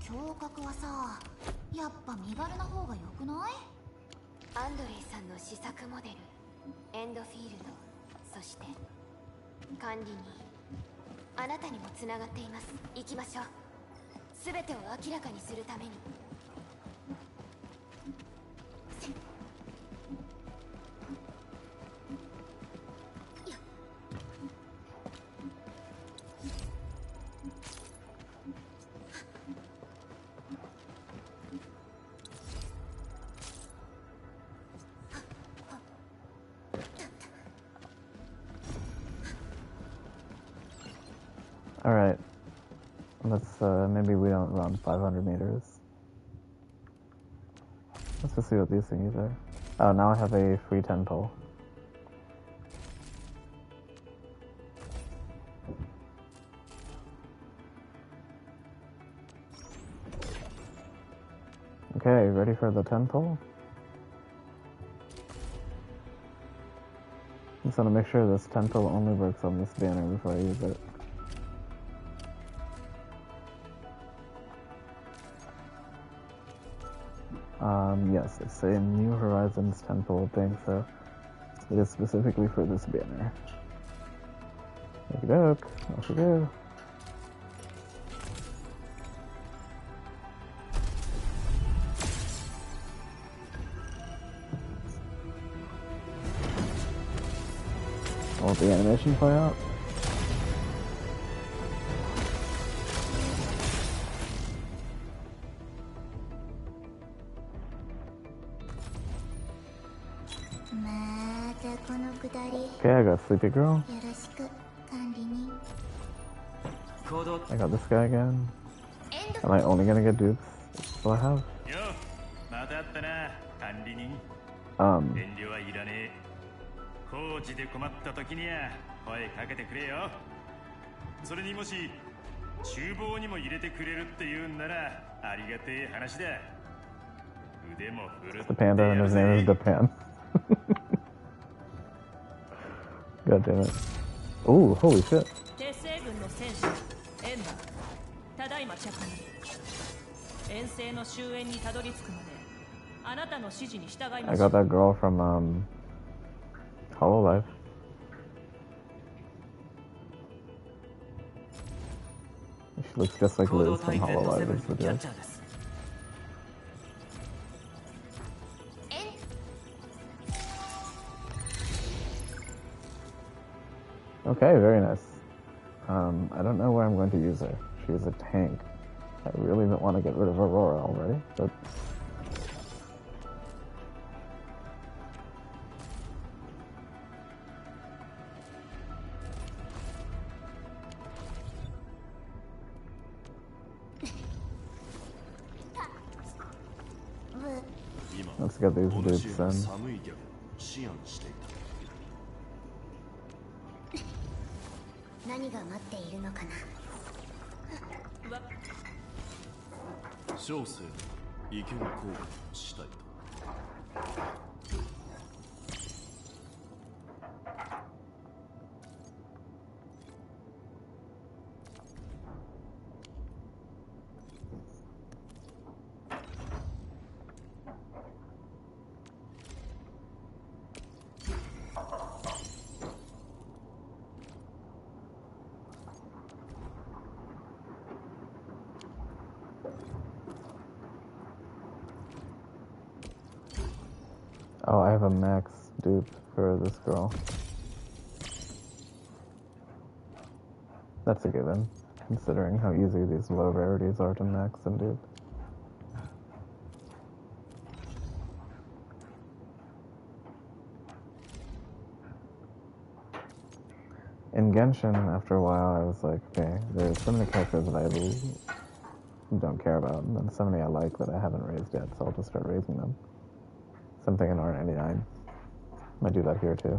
胸郭はさ、やっぱ身軽な方が良くない？アンドレイさんの試作モデル、エンドフィールド、そして管理人、あなたにもつながっています。行きましょう。全てを明らかにするために。Alright. Let's, maybe we don't run 500 meters. Let's just see what these thingies are. Oh, now I have a free 10 pull. Okay, ready for the 10 pull? Just want to make sure this 10 pull only works on this banner before I use it. Yes, it's a New Horizons 10 pull thing, so it is specifically for this banner. Okey-doke, off we go. I'll let the animation play out. Okay, I got Sleepy Girl. I got this guy again. Am I only gonna get dupes? That's what I have. It's the panda and his name is Japan. God damn it. Ooh, holy shit. I got that girl from Hololive. She looks just like Liz from Hololive. Is the joke. Okay, very nice. I don't know where I'm going to use her. She's a tank. I really don't want to get rid of Aurora already, but... Let's get these dudes in. 何が待っているのかな。小生意見交換したいと。Oh, I have a max dupe for this girl. That's a given, considering how easy these low rarities are to max and dupe. In Genshin, after a while, I was like, okay, there's so many characters that I don't care about, and then so many I like that I haven't raised yet, so I'll just start raising them. Something in R99. Might do that here too.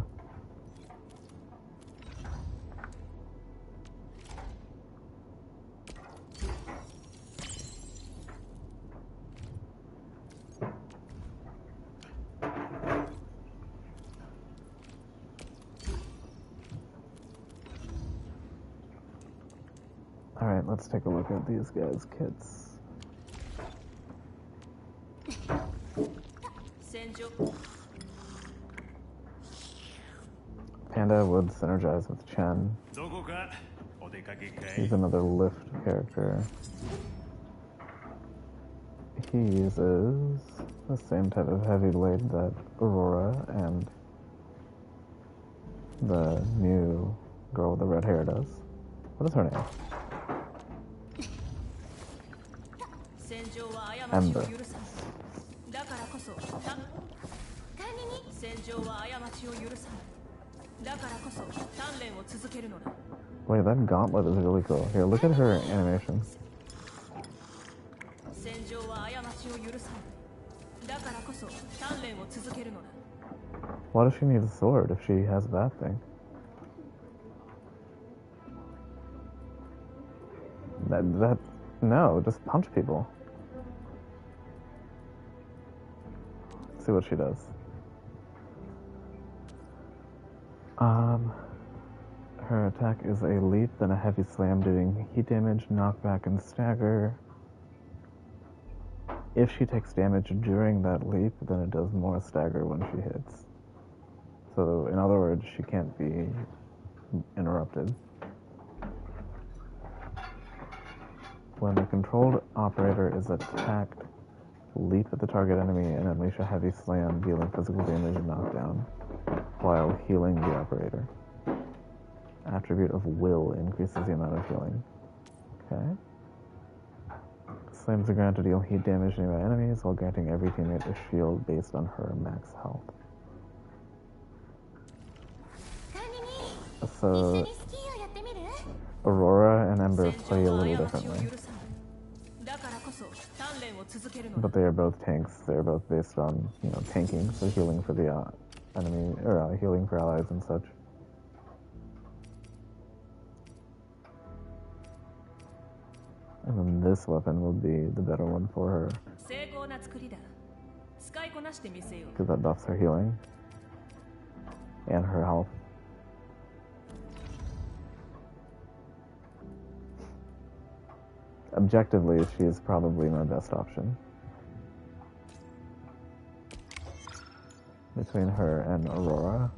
Alright, let's take a look at these guys' kits. Panda would synergize with Chen. He's another lift character. He uses the same type of heavy blade that Aurora and the new girl with the red hair does. What is her name? Ember. Wait, that gauntlet is really cool. Here, look at her animation. Why does she need a sword if she has that thing? No, just punch people. Let's see what she does. Her attack is a leap, then a heavy slam doing heat damage, knockback, and stagger. If she takes damage during that leap, then it does more stagger when she hits. So, in other words, she can't be interrupted. When a controlled operator is attacked, leap at the target enemy and unleash a heavy slam, dealing physical damage and knockdown, while healing the operator. Attribute of will increases the amount of healing. Okay. Slams are granted to deal heat damage to nearby enemies while granting every teammate a shield based on her max health. So, Aurora and Ember play a little differently. But they are both tanks. They're both based on, tanking, so healing for the enemy, or healing for allies and such. And then this weapon will be the better one for her. Because that buffs her healing. And her health. Objectively, she is probably my best option. Between her and Aurora.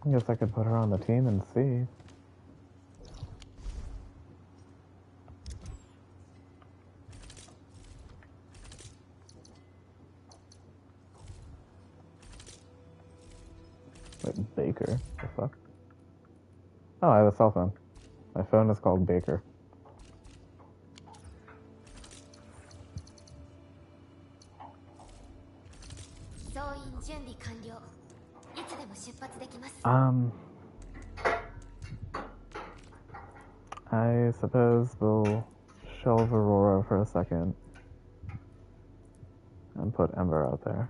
I guess I could put her on the team and see. Wait, Baker? The fuck? Oh, I have a cell phone. My phone is called Baker. 総員準備完了。いつでも出発できます。I suppose we'll shelve Aurora for a second and put Ember out there.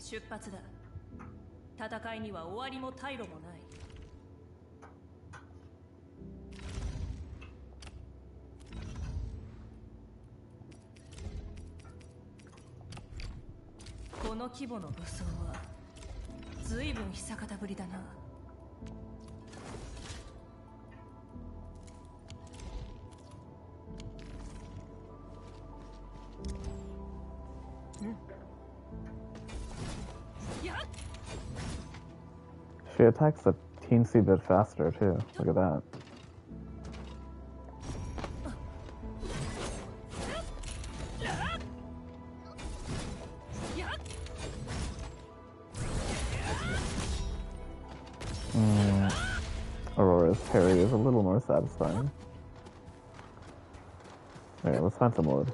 Shutpatsu da. 戦いには終わりも退路もない。この規模の武装は随分久方ぶりだな。She attacks a teensy bit faster too. Look at that. Aurora's parry is a little more satisfying. Okay, let's find some wood.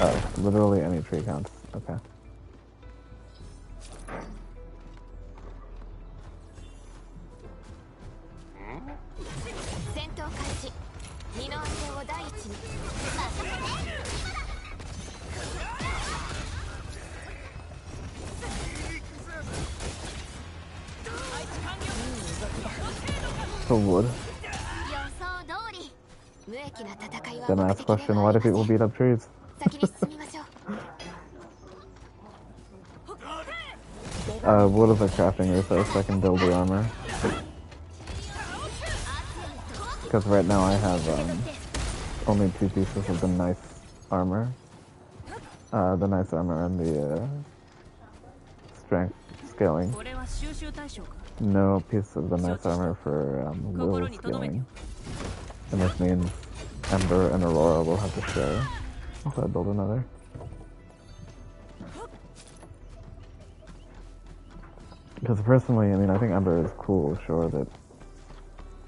Oh, literally any tree counts. Okay. For wood. Then I ask question, why do people beat up trees? Wood is a crafting resource, I can build the armor. Because right now I have only 2 pieces of the nice armor. The nice armor and the strength scaling. No piece of the nice armor for will scaling. And this means Ember and Aurora will have to share. Also, I build another. Because personally, I mean, I think Ember is cool, sure, that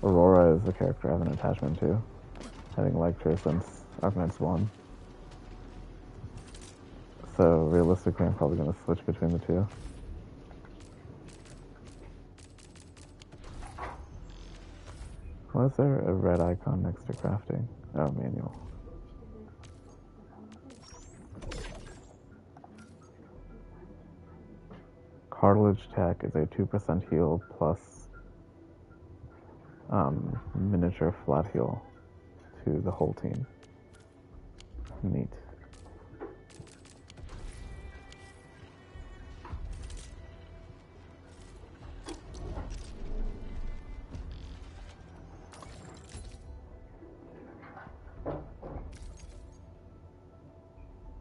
Aurora is a character I have an attachment to, having liked her since Arknights 1. So realistically, I'm probably going to switch between the two. Why is there a red icon next to crafting? Oh, manual. Cartilage Tech is a 2% heal plus miniature flat heal to the whole team. Neat.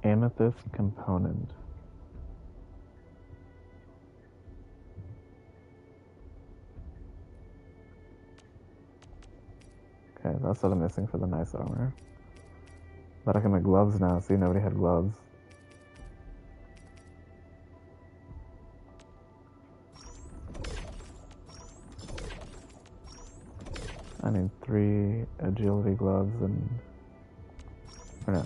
Amethyst component. Okay, that's what I'm missing for the nice armor. But I can make gloves now, see, nobody had gloves. I need 3 agility gloves and... or no.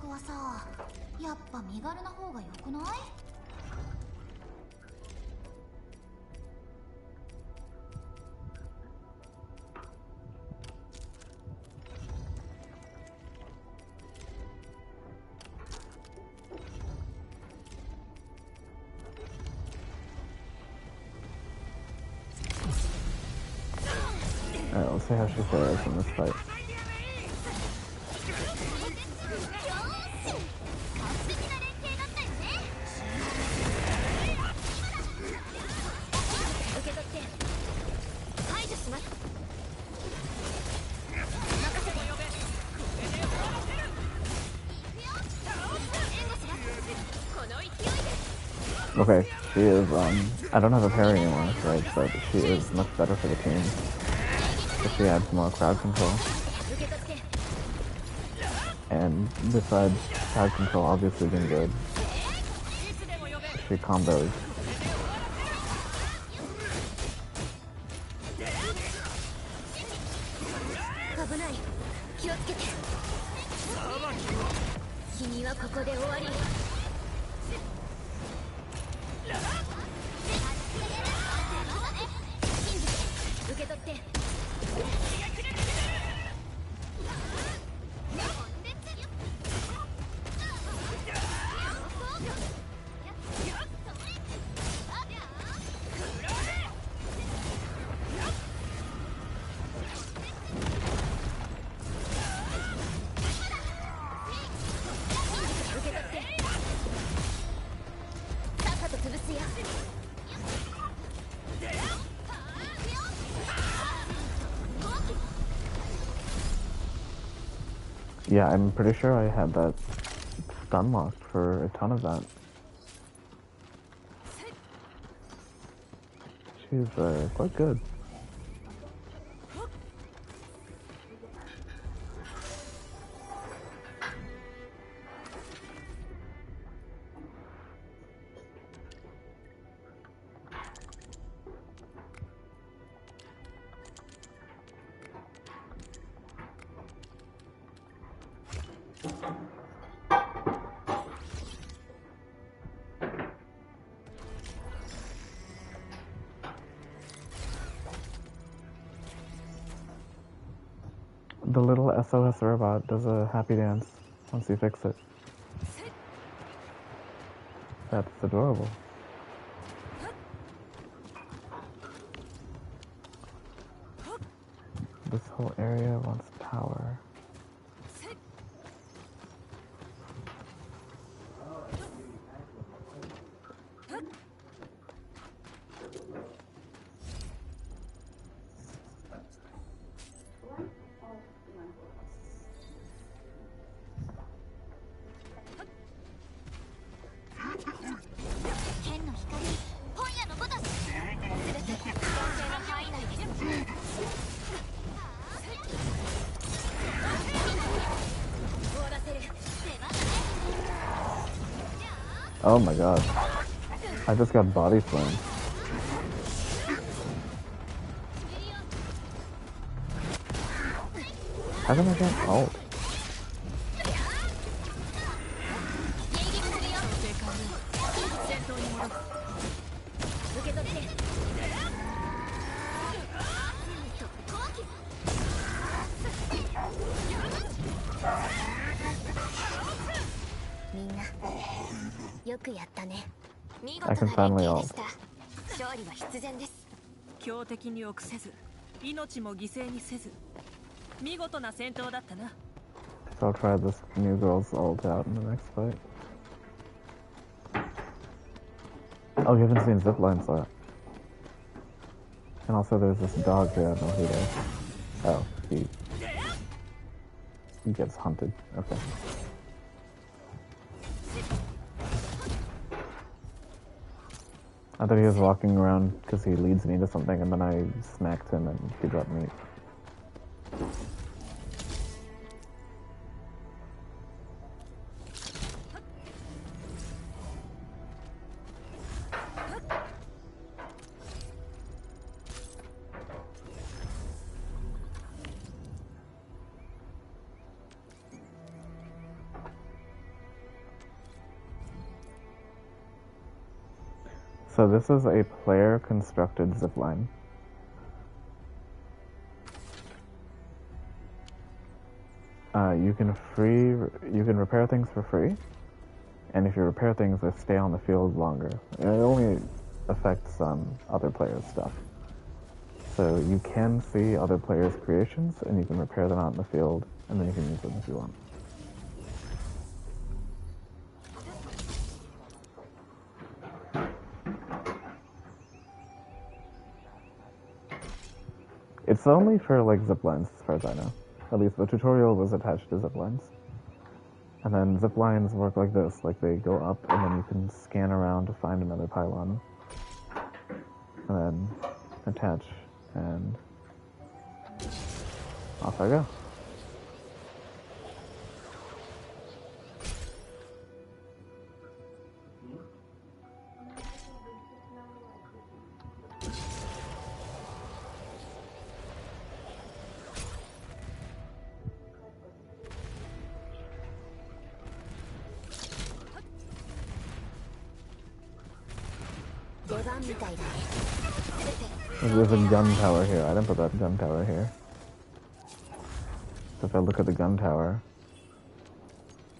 格はさ、やっぱ身軽な方が良くない？Alright, let's see how she fares in this fight. Okay, she is, I don't have a parry anymore, right, but she is much better for the team. If she adds more crowd control. And besides crowd control obviously being good, she combos. Yeah, I'm pretty sure I had that stun locked for a ton of that. She's quite good. The little SOS robot does a happy dance once you fix it. That's adorable. This whole area wants power. Oh my god. I just got body slammed. How did I get ult? I can finally ult. 強敵に臆せず、命も犠牲にせず、見事な戦闘だったな。 So I'll try this new girl's ult out in the next fight. Oh, you haven't seen zipline slap. And also there's this dog who I don't know who it is. Oh, he gets hunted. Okay. I thought he was walking around because he leads me to something, and then I smacked him and he dropped meat. So this is a player-constructed zipline. You can repair things for free, and if you repair things, they stay on the field longer. It only affects other players' stuff. So you can see other players' creations, and you can repair them out in the field, and then you can use them if you want. It's only for like ziplines, as far as I know. At least the tutorial was attached to ziplines. And then ziplines work like this, like they go up and then you can scan around to find another pylon. And then attach and off I go. There's a gun tower here. I didn't put that gun tower here. So if I look at the gun tower,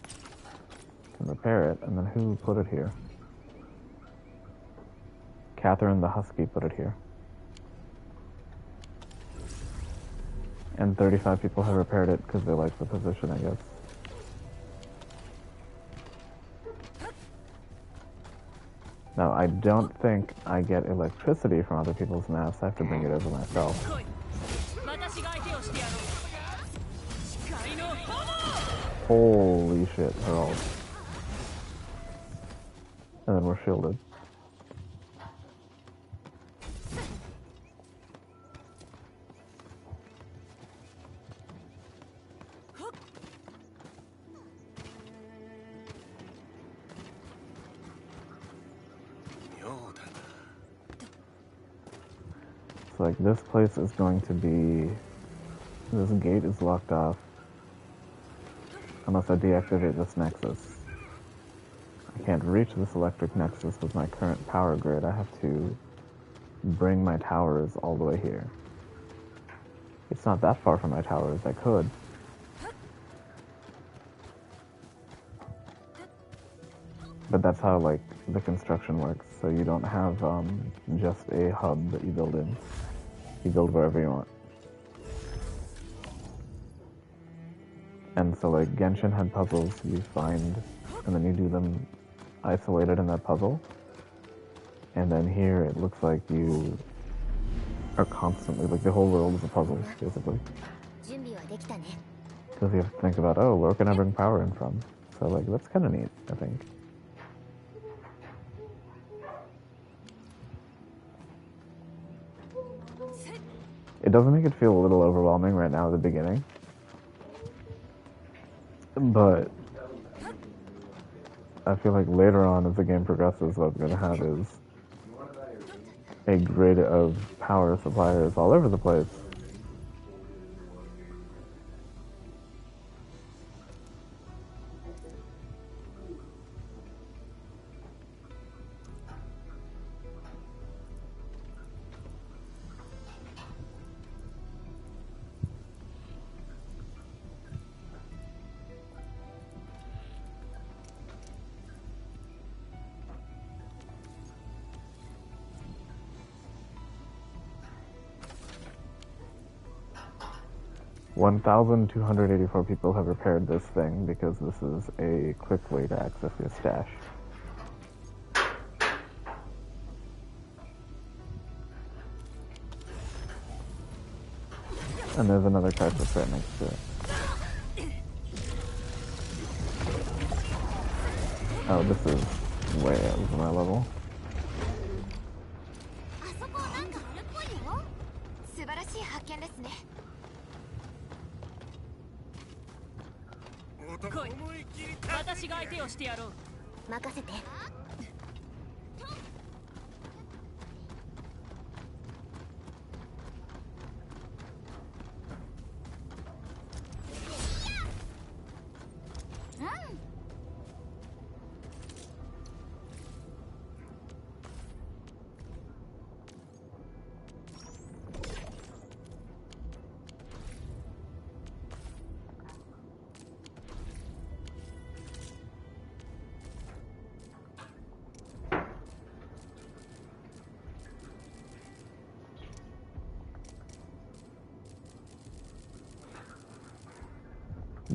I can repair it, and then who put it here? Catherine the Husky put it here. And 35 people have repaired it because they like the position, I guess. Now, I don't think I get electricity from other people's maps. I have to bring it over myself. Holy shit, they're all... And then we're shielded. So like this place is going to be... This gate is locked off. Unless I deactivate this nexus. I can't reach this electric nexus with my current power grid. I have to bring my towers all the way here. It's not that far from my towers. I could. But that's how like the construction works. So you don't have just a hub that you build in. You build wherever you want. And so like Genshin had puzzles you find, and then you do them isolated in that puzzle. And then here it looks like you are constantly, like the whole world is a puzzle, basically. Because you have to think about, oh, where can I bring power in from? So like that's kind of neat, I think. It does make it feel a little overwhelming right now at the beginning. But I feel like later on as the game progresses, what I'm going to have is a grid of power suppliers all over the place. $1,284 people have repaired this thing because this is a quick way to access your stash. And there's another crisis right next to it. Oh, this is way over my level.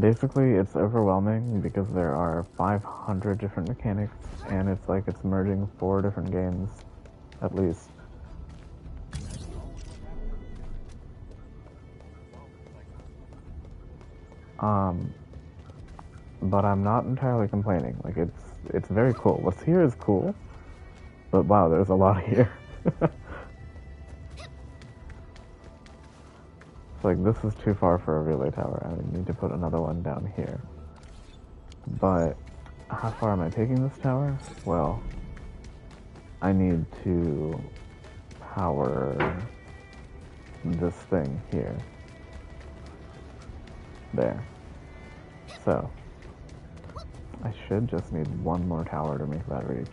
Basically, it's overwhelming because there are 500 different mechanics, and it's like it's merging 4 different games, at least. But I'm not entirely complaining. Like, it's very cool. What's here is cool, but wow, there's a lot here. It's like, this is too far for a relay tower. I need to put another one down here. But how far am I taking this tower? Well, I need to power this thing here. There. So, I should just need one more tower to make that reach.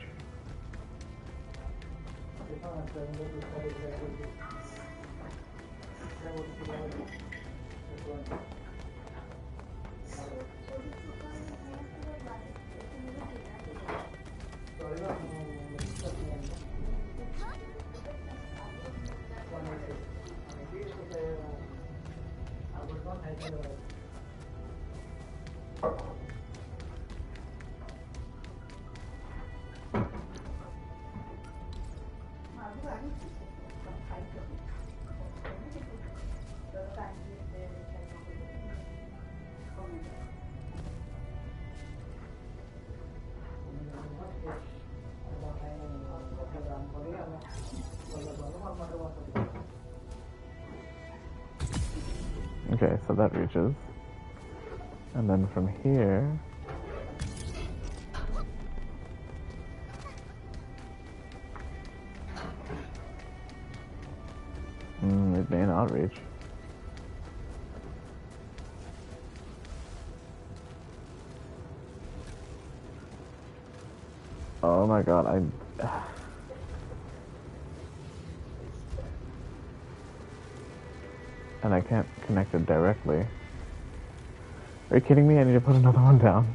Okay, so that reaches. And then from here... it may not reach. Oh my god, and I can't connect it directly. Are you kidding me? I need to put another one down.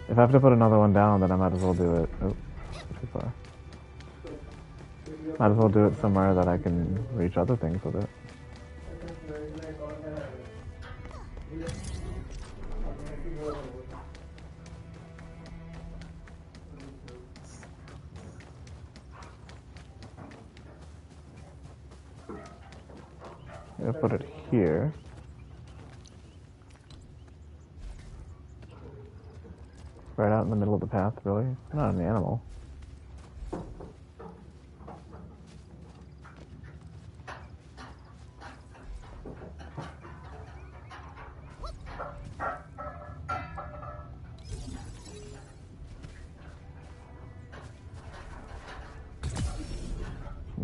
If I have to put another one down, then I might as well do it. Oh, too far. Might as well do it somewhere that I can reach other things with it. I'm gonna put it here. Right out in the middle of the path, really? I'm not an animal.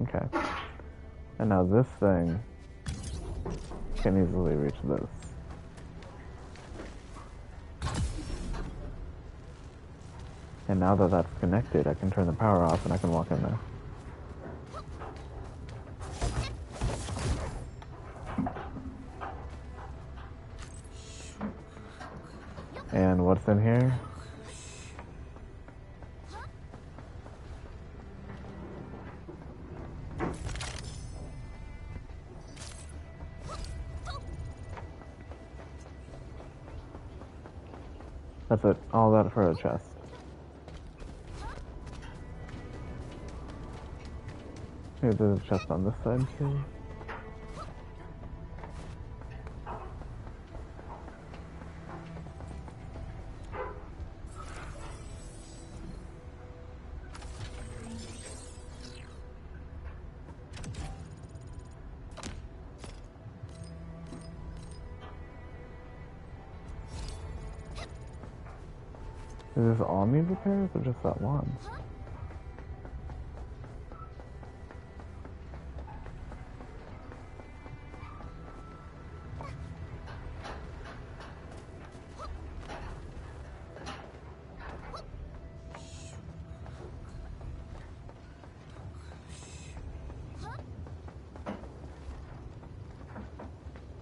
Okay. And now this thing can easily reach this. And now that that's connected, I can turn the power off and I can walk in there. And what's in here? That's it. All that for a chest. Maybe there's a chest on this side too. Does this all need repairs or just that one?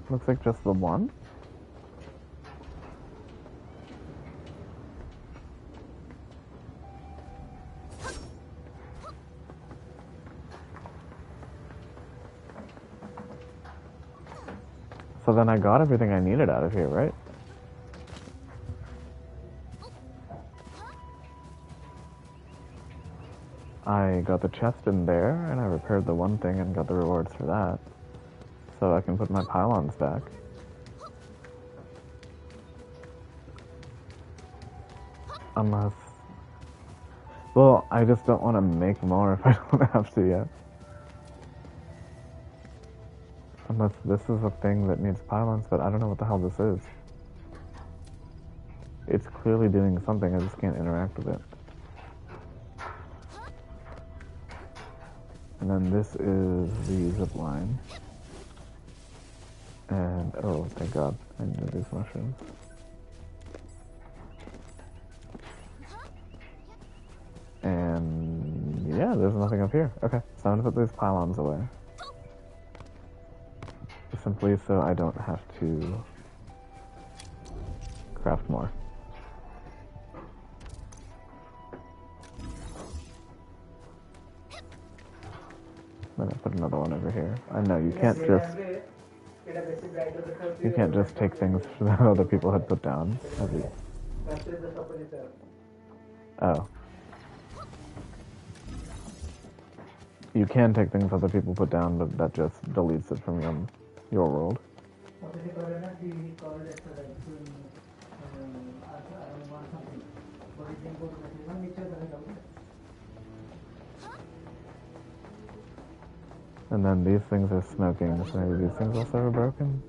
Looks like just the one? So then I got everything I needed out of here, right? I got the chest in there, and I repaired the one thing and got the rewards for that. So I can put my pylons back. Unless... Well, I just don't want to make more if I don't have to yet. Unless this is a thing that needs pylons, but I don't know what the hell this is. It's clearly doing something, I just can't interact with it. And then this is the zip line. And, oh, thank God, I need these mushrooms. And, yeah, there's nothing up here. Okay, so I'm gonna put these pylons away. Simply so I don't have to craft more. Then I put another one over here. I know you can't just take things that other people had put down. Oh. You can take things other people put down, but that just deletes it from your world. And then these things are smoking, so maybe these things also are broken?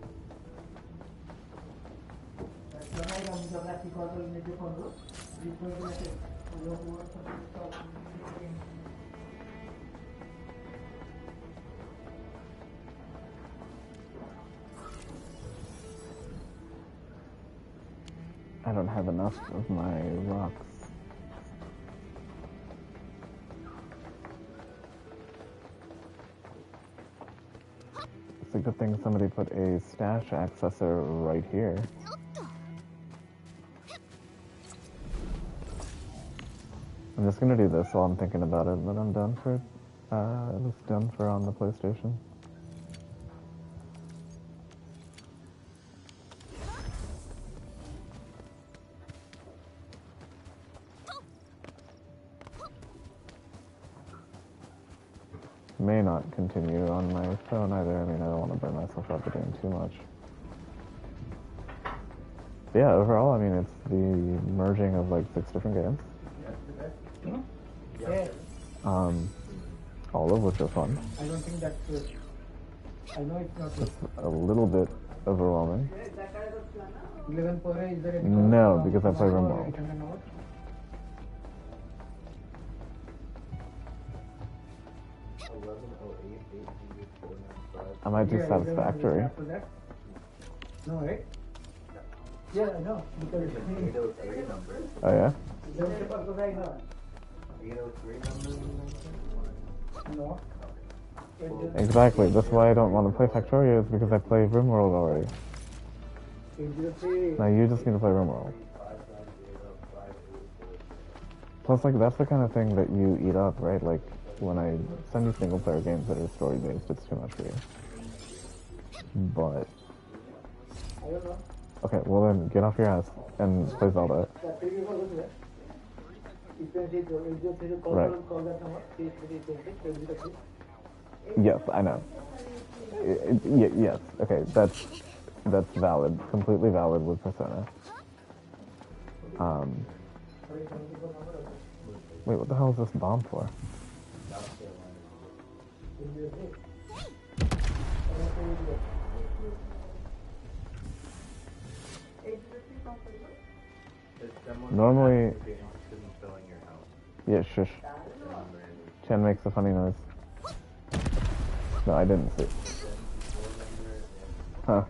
I don't have enough of my rocks. It's a good thing somebody put a stash accessor right here. I'm just gonna do this while I'm thinking about it, but I'm done for, at least done for on the PlayStation. May not continue on my phone either. I mean, I don't want to burn myself out by doing too much. But yeah, overall, I mean, it's the merging of like 6 different games. All of which are fun. I don't think that's good. I know it's not It's a little bit overwhelming. 11 per is there No, because I play remote. I might do Satisfactory. No, right? Yeah, I know. Because Oh yeah? No. Exactly. That's why I don't want to play Factorio, is because I play RimWorld already. Now you just need to play RimWorld. Plus, like, that's the kind of thing that you eat up, right? Like, when I send you single-player games that are story-based, it's too much for you. But... Okay, well then, get off your ass and play Zelda. Right. Yes, I know. Yes, okay, that's valid. Completely valid with Persona. Wait, what the hell is this bomb for? Normally... Yeah, shush. Chen makes a funny noise. No, I didn't see. Huh.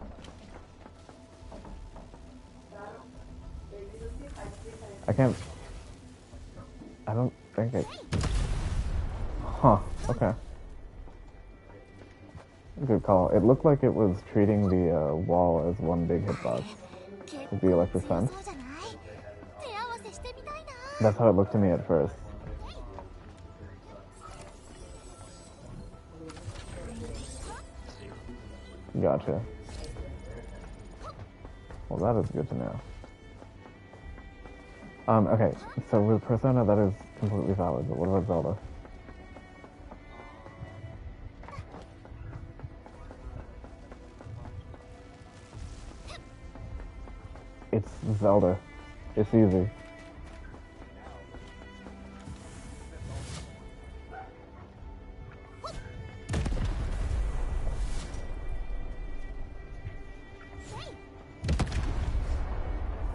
I can't... I don't think it... Huh, okay. Good call. It looked like it was treating the wall as one big hitbox. With the electric fence. That's how it looked to me at first. Gotcha. Well, that is good to know. Okay, so with Persona, that is completely valid, but what about Zelda? It's Zelda. It's easy.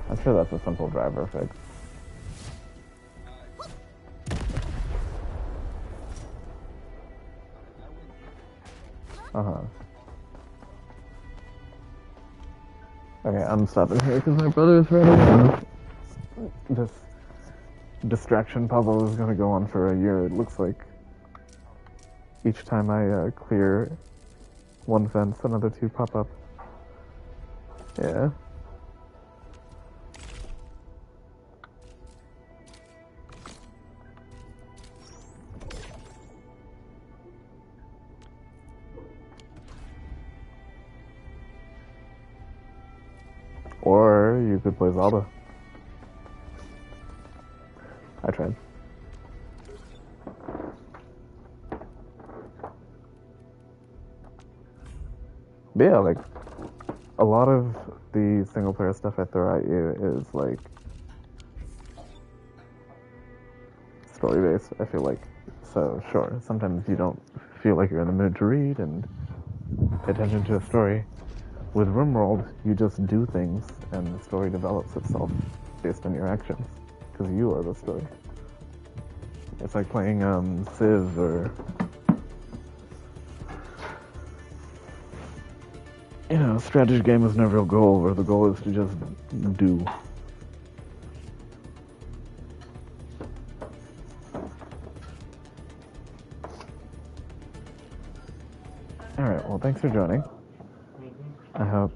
I'm sure that's a simple driver fix. Okay, I'm stopping here because my brother is running out. This distraction puzzle is going to go on for a year, it looks like. Each time I clear one fence, another two pop up. Yeah. Or you could play Zelda. I tried. But yeah, like, a lot of the single player stuff I throw at you is like story based, I feel like. So sure, sometimes you don't feel like you're in the mood to read and pay attention to a story. With RimWorld, you just do things and the story develops itself based on your actions, because you are the story. It's like playing Civ or, you know, a strategy game is never a goal, where the goal is to just do. Alright, well thanks for joining. I hope